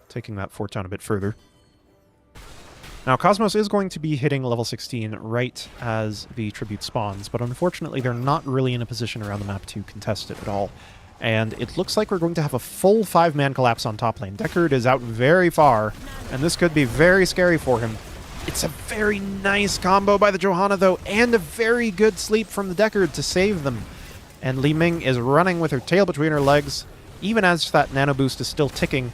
taking that fort down a bit further. Now, Cosmos is going to be hitting level 16 right as the tribute spawns, but unfortunately they're not really in a position around the map to contest it at all. And it looks like we're going to have a full 5-man collapse on top lane. Deckard is out very far, and this could be very scary for him. It's a very nice combo by the Johanna, though, and a very good sleep from the Deckard to save them. And Li Ming is running with her tail between her legs, even as that Nano Boost is still ticking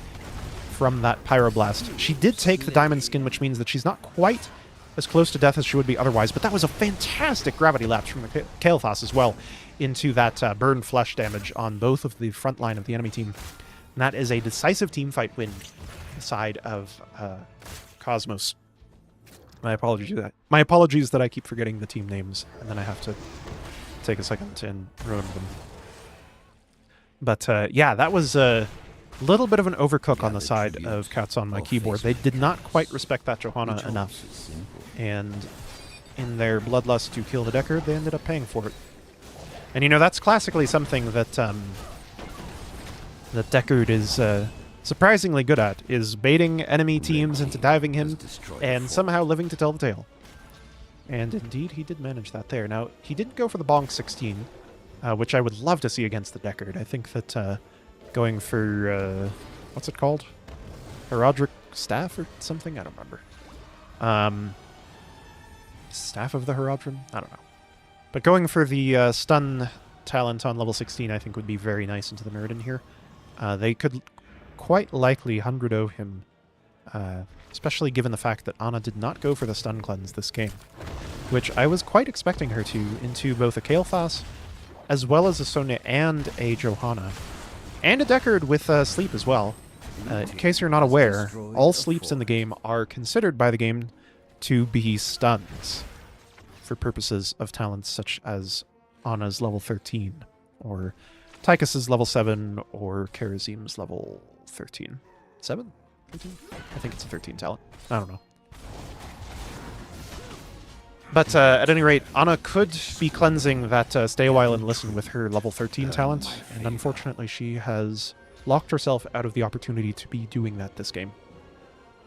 from that Pyroblast. She did take the Diamond Skin, which means that she's not quite as close to death as she would be otherwise, but that was a fantastic gravity lapse from the Kael'thas as well into that burned flesh damage on both of the front line of the enemy team. And that is a decisive team fight win on the side of Cosmos. My apologies that I keep forgetting the team names, and then I have to take a second and remember them. But yeah, that was a little bit of an overcook on the side of Cats on my keyboard. They did not quite respect that Johanna enough. And in their bloodlust to kill the Deckard, they ended up paying for it. And you know, that's classically something that that Deckard is surprisingly good at, is baiting enemy teams into diving him and somehow living to tell the tale. And indeed, he did manage that there. Now, he didn't go for the Bonk 16, which I would love to see against the Deckard. I think that going for, what's it called? Herodric Staff or something? I don't remember. Staff of the Herodrin? I don't know. But going for the stun talent on level 16, I think would be very nice into the Mirrodin here. They could quite likely 100-0 him, especially given the fact that Ana did not go for the stun cleanse this game, which I was quite expecting her to into both a Kael'thas, as well as a Sonya and a Johanna. And a Deckard with sleep as well. In case you're not aware, all sleeps in the game are considered by the game to be stuns for purposes of talents such as Ana's level 13, or Tychus's level 7, or Karazim's level 13. 7? 13? I think it's a 13 talent. I don't know. But at any rate, Ana could be cleansing that Stay a While and Listen with her level 13 talent, and unfortunately she has locked herself out of the opportunity to be doing that this game.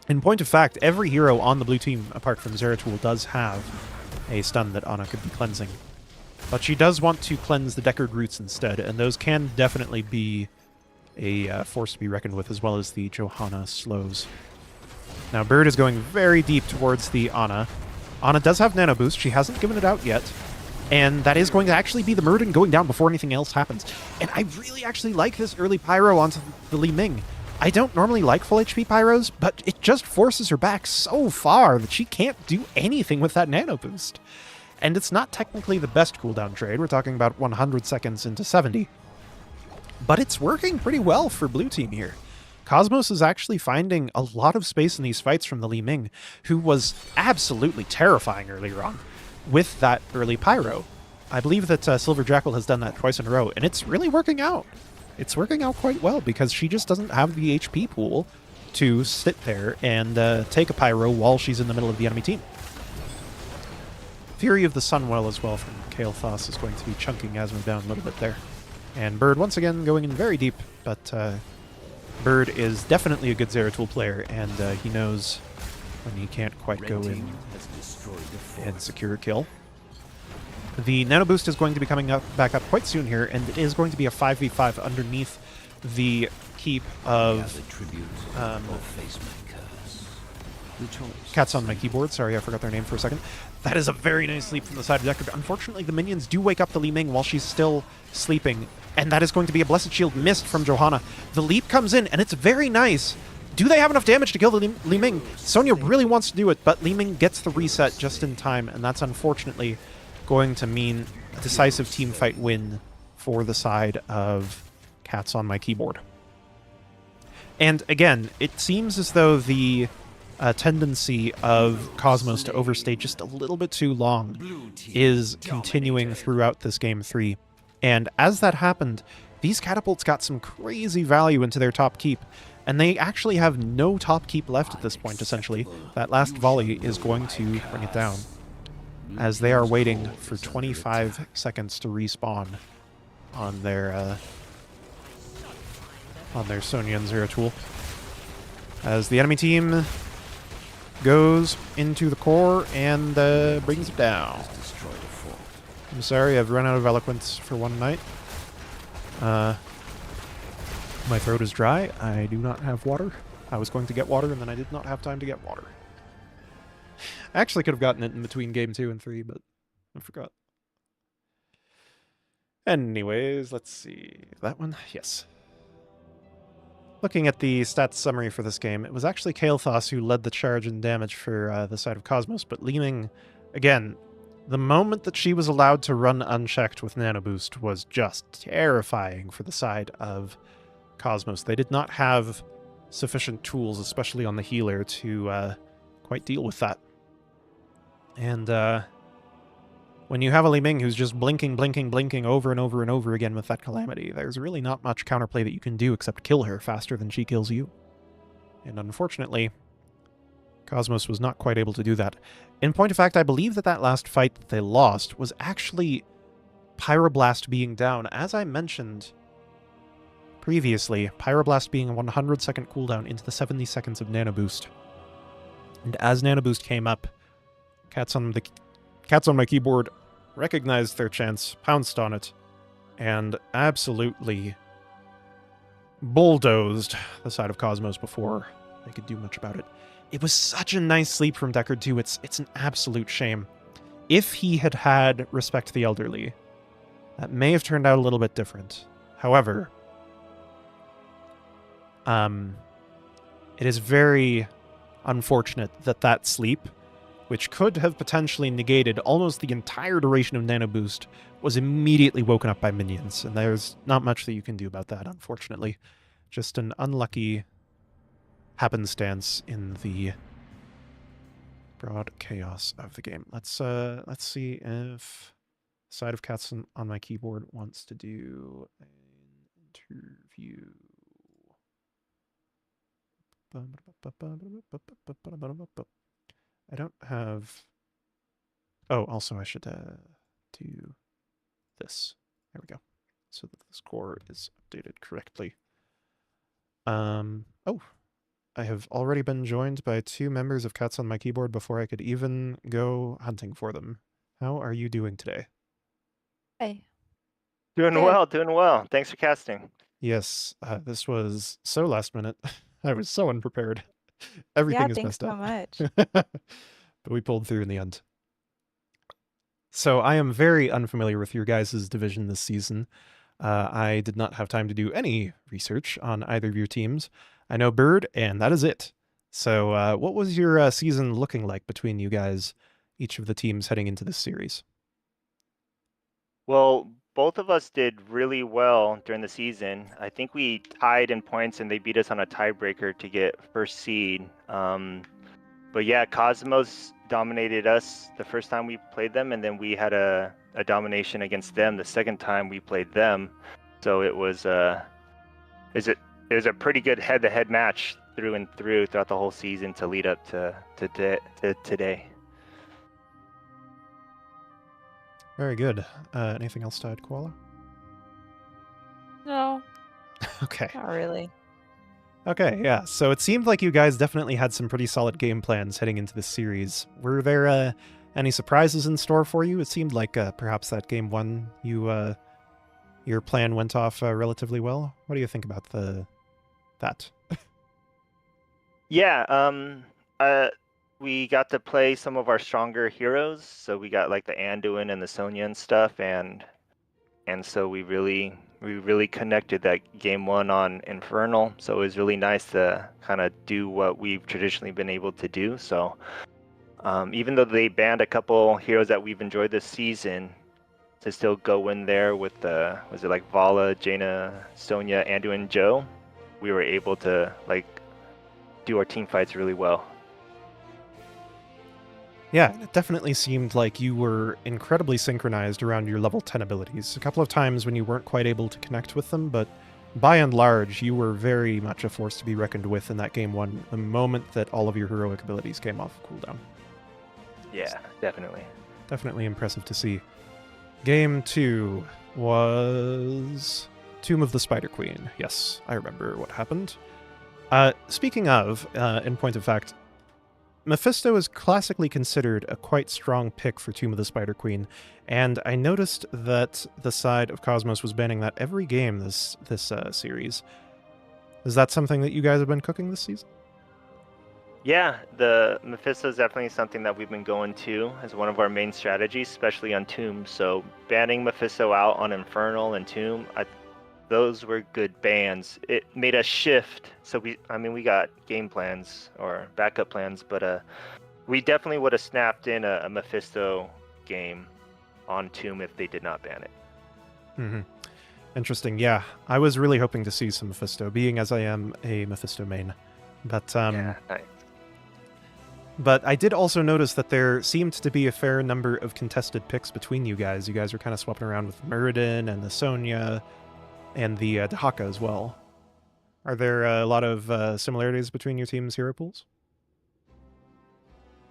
In point of fact, every hero on the blue team, apart from Zeratul, does have a stun that Ana could be cleansing. But she does want to cleanse the Deckard roots instead, and those can definitely be a force to be reckoned with, as well as the Johanna slows. Now, Bird is going very deep towards the Ana. Ana does have Nano Boost. She hasn't given it out yet. And that is going to actually be the Mirrodin going down before anything else happens. And I really actually like this early Pyro onto the Li Ming. I don't normally like full HP Pyros, but it just forces her back so far that she can't do anything with that Nano Boost. And it's not technically the best cooldown trade. We're talking about 100 seconds into 70. But it's working pretty well for blue team here. Cosmos is actually finding a lot of space in these fights from the Li Ming, who was absolutely terrifying earlier on with that early Pyro. I believe that Silver Jackal has done that twice in a row, and it's really working out. It's working out quite well because she just doesn't have the HP pool to sit there and take a Pyro while she's in the middle of the enemy team. Fury of the Sunwell as well from Kael'thas is going to be chunking Asmo down a little bit there. And Bird once again going in very deep, but Bird is definitely a good Zeratul player, and he knows when he can't quite go in and secure a kill. The Nano Boost is going to be coming back up quite soon here, and it is going to be a 5v5 underneath the keep of Cats on my keyboard. Sorry, I forgot their name for a second. That is a very nice leap from the side of Deckard. Unfortunately, the minions do wake up the Li Ming while she's still sleeping, and that is going to be a Blessed Shield missed from Johanna. The leap comes in, and it's very nice. Do they have enough damage to kill the Li Ming? Sonya really wants to do it, but Li Ming gets the reset just in time, and that's unfortunately going to mean a decisive team fight win for the side of Cats on my keyboard. And again, it seems as though the tendency of Cosmos to overstay just a little bit too long is continuing throughout this game 3. And as that happened, these catapults got some crazy value into their top keep, and they actually have no top keep left at this point, essentially. That last volley is going to bring it down, as they are waiting for 25 seconds to respawn on their Sonya and Zeratul. As the enemy team goes into the core and brings it down. I'm sorry, I've run out of eloquence for one night. My throat is dry. I do not have water. I was going to get water, and then I did not have time to get water. I actually could have gotten it in between game 2 and 3, but I forgot. Anyways, let's see. That one? Yes. Looking at the stats summary for this game, it was actually Kael'thas who led the charge in damage for the side of Cosmos, but Li Ming, again, the moment that she was allowed to run unchecked with Nano Boost was just terrifying for the side of Cosmos. They did not have sufficient tools, especially on the healer, to quite deal with that. And when you have a Li Ming who's just blinking, blinking, blinking over and over and over again with that Calamity, there's really not much counterplay that you can do except kill her faster than she kills you. And unfortunately, Cosmos was not quite able to do that. In point of fact, I believe that last fight that they lost was actually Pyroblast being down. As I mentioned previously, Pyroblast being a 100-second cooldown into the 70 seconds of Nano Boost. And as Nano Boost came up, Cats on my keyboard recognized their chance, pounced on it, and absolutely bulldozed the side of Cosmos before they could do much about it. It was such a nice sleep from Deckard too. It's an absolute shame. If he had had Respect the Elderly, that may have turned out a little bit different. However, it is very unfortunate that sleep, which could have potentially negated almost the entire duration of Nano Boost, was immediately woken up by minions, and there's not much that you can do about that, unfortunately. Just an unlucky happenstance in the broad chaos of the game. Let's see if side of Cats on my keyboard wants to do an interview. I don't have... Oh, also I should do this. There we go. So that the score is updated correctly. Oh, I have already been joined by 2 members of Cats on my keyboard before I could even go hunting for them. How are you doing today? Hey. Doing Good. well, doing well. Thanks for casting. Yes, this was so last minute. I was so unprepared. Everything is Thanks messed up. so much. But we pulled through in the end. So I am very unfamiliar with your guys' division this season. I did not have time to do any research on either of your teams. I know Bird, and that is it. So what was your season looking like between you guys, each of the teams heading into this series? Well, both of us did really well during the season. I think we tied in points and they beat us on a tiebreaker to get first seed. But yeah, Cosmos dominated us the first time we played them, and then we had a domination against them the second time we played them. So it was it was a pretty good head-to-head match through and through throughout the whole season to lead up to today. Very good. Anything else to add, Koala? No, Okay. not really. Okay, yeah. So it seemed like you guys definitely had some pretty solid game plans heading into this series. Were there any surprises in store for you? It seemed like perhaps that game one, your plan went off relatively well. What do you think about that? Yeah, we got to play some of our stronger heroes. So we got like the Anduin and the Sonya and stuff, and so we really connected that game one on Infernal. So it was really nice to kind of do what we've traditionally been able to do. So even though they banned a couple heroes that we've enjoyed this season, to still go in there with was it like Vala, Jaina, Sonya, Anduin, Joe, we were able to like do our team fights really well. Yeah, it definitely seemed like you were incredibly synchronized around your level 10 abilities. A couple of times when you weren't quite able to connect with them, but by and large, you were very much a force to be reckoned with in that game one, the moment that all of your heroic abilities came off cooldown. Yeah, definitely. Definitely impressive to see. Game 2 was Tomb of the Spider Queen. Yes, I remember what happened. Speaking of, in point of fact, Mephisto is classically considered a quite strong pick for Tomb of the Spider Queen, and I noticed that the side of Cosmos was banning that every game this series. Is that something that you guys have been cooking this season? Yeah, the Mephisto is definitely something that we've been going to as one of our main strategies, especially on Tomb. So banning Mephisto out on Infernal and Tomb, those were good bans. It made us shift. So we got game plans or backup plans, but we definitely would have snapped in a Mephisto game on Tomb if they did not ban it. Mm-hmm. Interesting. Yeah, I was really hoping to see some Mephisto, being as I am a Mephisto main. But Yeah, nice. But I did also notice that there seemed to be a fair number of contested picks between you guys. You guys were kind of swapping around with Muradin and the Sonya and the Dahaka as well. Are there a lot of similarities between your team's hero pools?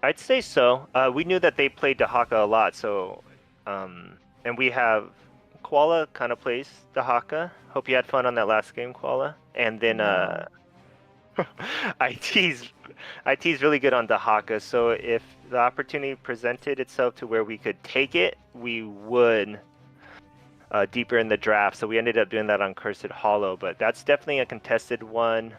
I'd say so. We knew that they played Dahaka a lot, so and we have Koala kind of plays Dahaka. Hope you had fun on that last game, Koala. And then IT's really good on Dahaka, so if the opportunity presented itself to where we could take it, we would deeper in the draft. So we ended up doing that on Cursed Hollow, but that's definitely a contested one.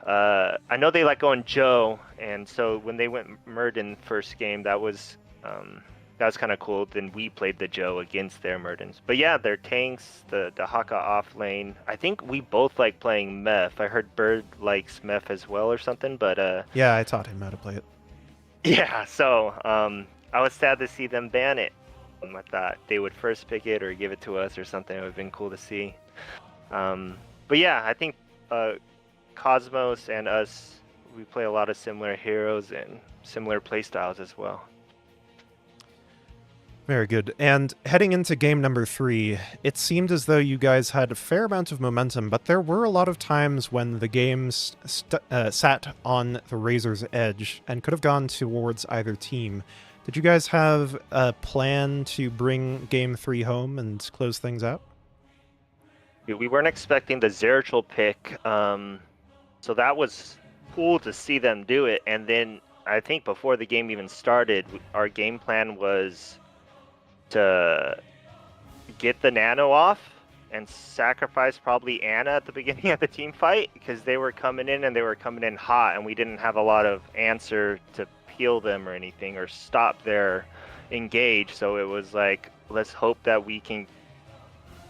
I know they like going Joe, and so when they went Murden first game, that was kind of cool. Then we played the Joe against their Murdens. But yeah, their tanks, the Haka off lane. I think we both like playing Meph. I heard Bird likes Meph as well or something, but yeah, I taught him how to play it. Yeah, so I was sad to see them ban it. I thought they would first pick it or give it to us or something. It would have been cool to see. But yeah, I think Cosmos and us, we play a lot of similar heroes and similar playstyles as well. Very good. And heading into game number 3, it seemed as though you guys had a fair amount of momentum, but there were a lot of times when the game sat on the razor's edge and could have gone towards either team. Did you guys have a plan to bring game 3 home and close things out? We weren't expecting the Zeratul pick, so that was cool to see them do it. And then I think before the game even started, our game plan was to get the Nano off and sacrifice probably Anna at the beginning of the team fight, because they were coming in and they were coming in hot, and we didn't have a lot of answer to peel them or anything or stop their engage. So it was like, let's hope that we can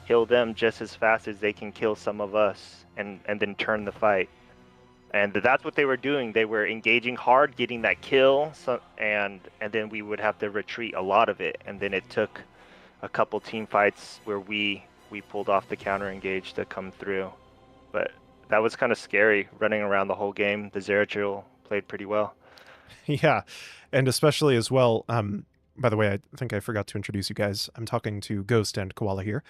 kill them just as fast as they can kill some of us, and then turn the fight. And that's what they were doing. They were engaging hard, getting that kill, and then we would have to retreat a lot of it. And then it took a couple team fights where we pulled off the counter engage to come through, but that was kind of scary running around the whole game. The Zeratul played pretty well. Yeah, and especially as well, by the way, I think I forgot to introduce you guys. I'm talking to Ghost and Koala here.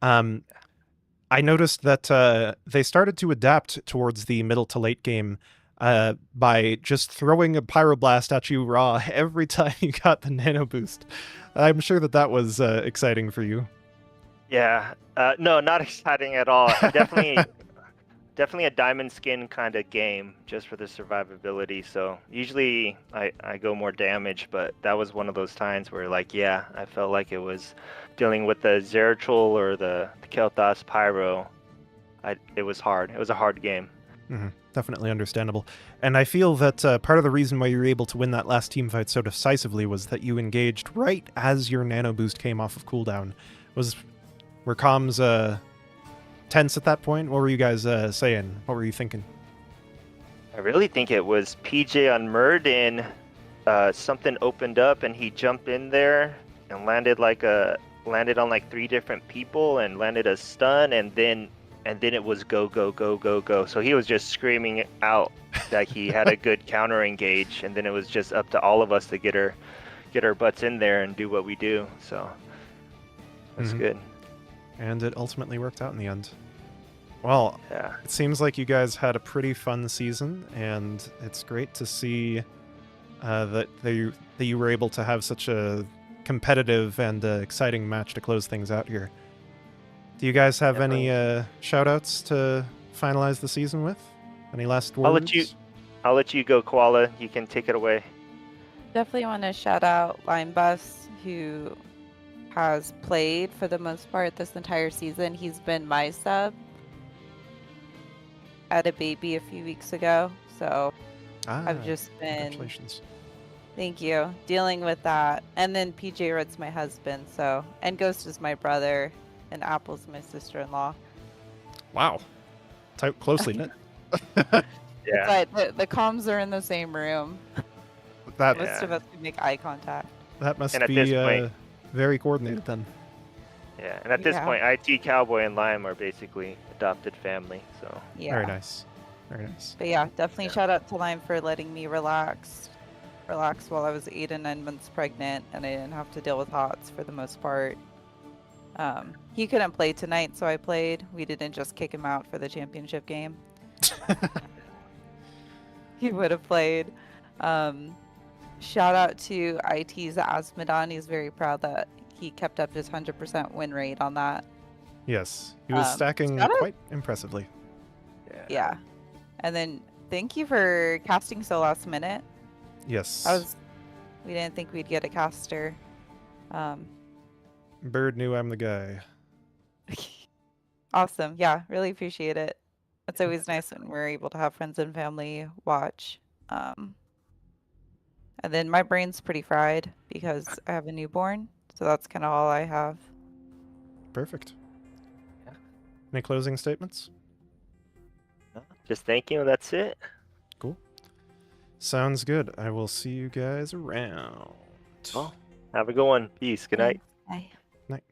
I noticed that they started to adapt towards the middle to late game by just throwing a Pyroblast at you raw every time you got the Nano Boost. I'm sure that was exciting for you. Yeah, no, not exciting at all. Definitely a diamond skin kind of game just for the survivability. So usually I go more damage, but that was one of those times where like, yeah, I felt like it was dealing with the Zeratul or the Kel'Thas Pyro. It was hard. It was a hard game. Definitely understandable. And I feel that part of the reason why you were able to win that last team fight so decisively was that you engaged right as your Nano Boost came off of cooldown. Were comms tense at that point? What were you guys saying? What were you thinking? I really think it was PJ on Murden. Something opened up and he jumped in there and landed on like 3 different people and landed a stun, and then it was go go go go go. So he was just screaming out that he had a good counter engage, and then it was just up to all of us to get our butts in there and do what we do. So that's good. And it ultimately worked out in the end. Well, yeah. It seems like you guys had a pretty fun season, and it's great to see that you were able to have such a competitive and exciting match to close things out here. Do you guys have any shout-outs to finalize the season with? Any last words? I'll let you go, Koala. You can take it away. Definitely want to shout out Linebus, who has played for the most part this entire season. He's been my sub. Had a baby a few weeks ago, so I've just been, congratulations. Thank you, dealing with that. And then PJ Red's my husband, so, and Ghost is my brother, and Apple's my sister-in-law. Wow, closely knit. Yeah, The comms are in the same room. Most of us can make eye contact. That must and at be this point, very coordinated then. Yeah, and at this point, IT Cowboy and Lime are basically adopted family. So yeah, very nice, very nice. But yeah, definitely shout out to Lime for letting me relax while I was 8 and 9 months pregnant, and I didn't have to deal with HOTS for the most part. He couldn't play tonight, so I played. We didn't just kick him out for the championship game. He would have played. Shout out to IT's Asmodon. He's very proud that he kept up his 100% win rate on that. Yes, he was stacking quite impressively. Yeah. And then thank you for casting so last minute. Yes. We didn't think we'd get a caster. Bird knew I'm the guy. Awesome. Yeah, really appreciate it. It's always nice when we're able to have friends and family watch. And then my brain's pretty fried because I have a newborn. So that's kind of all I have. Perfect. Any closing statements? just thank you, and that's it. Cool. Sounds good. I will see you guys around. Oh, have a good one. Peace. Good night. Bye. Night.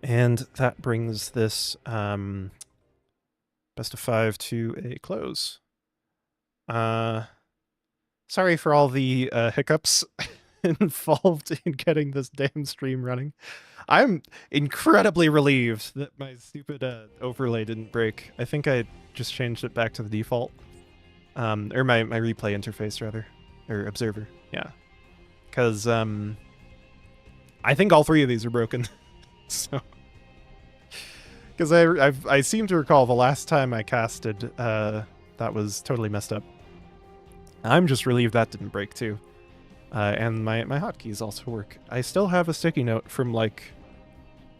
And that brings this best of 5 to a close. Sorry for all the hiccups involved in getting this damn stream running. I'm incredibly relieved that my stupid overlay didn't break. I think I just changed it back to the default. Or my replay interface, rather. Or observer, yeah. Because I think all 3 of these are broken. So... Because I seem to recall the last time I casted, that was totally messed up. I'm just relieved that didn't break too. And my hotkeys also work. I still have a sticky note from like,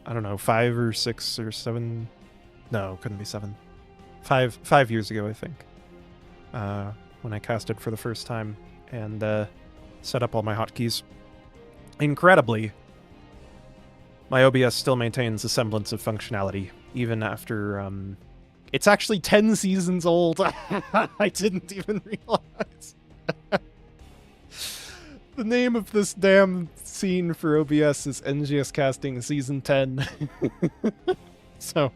I don't know, 5 or 6 or 7. No, couldn't be 7. 5 years ago, I think. When I casted for the first time and set up all my hotkeys. Incredibly, my OBS still maintains a semblance of functionality, even after, it's actually 10 seasons old. I didn't even realize. The name of this damn scene for OBS is NGS Casting Season 10. So,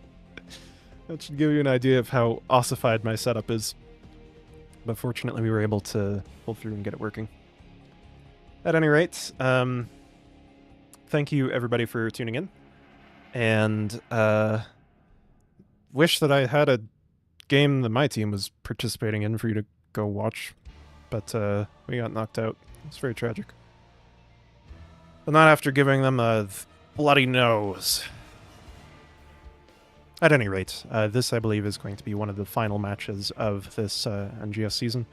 that should give you an idea of how ossified my setup is. But fortunately, we were able to pull through and get it working. At any rate, thank you everybody for tuning in. And wish that I had a game that my team was participating in for you to go watch. But we got knocked out. It's very tragic. But not after giving them a bloody nose. At any rate, this, I believe, is going to be one of the final matches of this NGS season.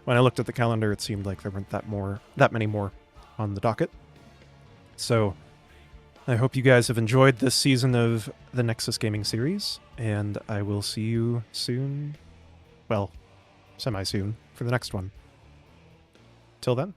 When I looked at the calendar, it seemed like there weren't that many more on the docket. So, I hope you guys have enjoyed this season of the Nexus Gaming Series, and I will see you soon. Well, semi-soon, for the next one. Till then.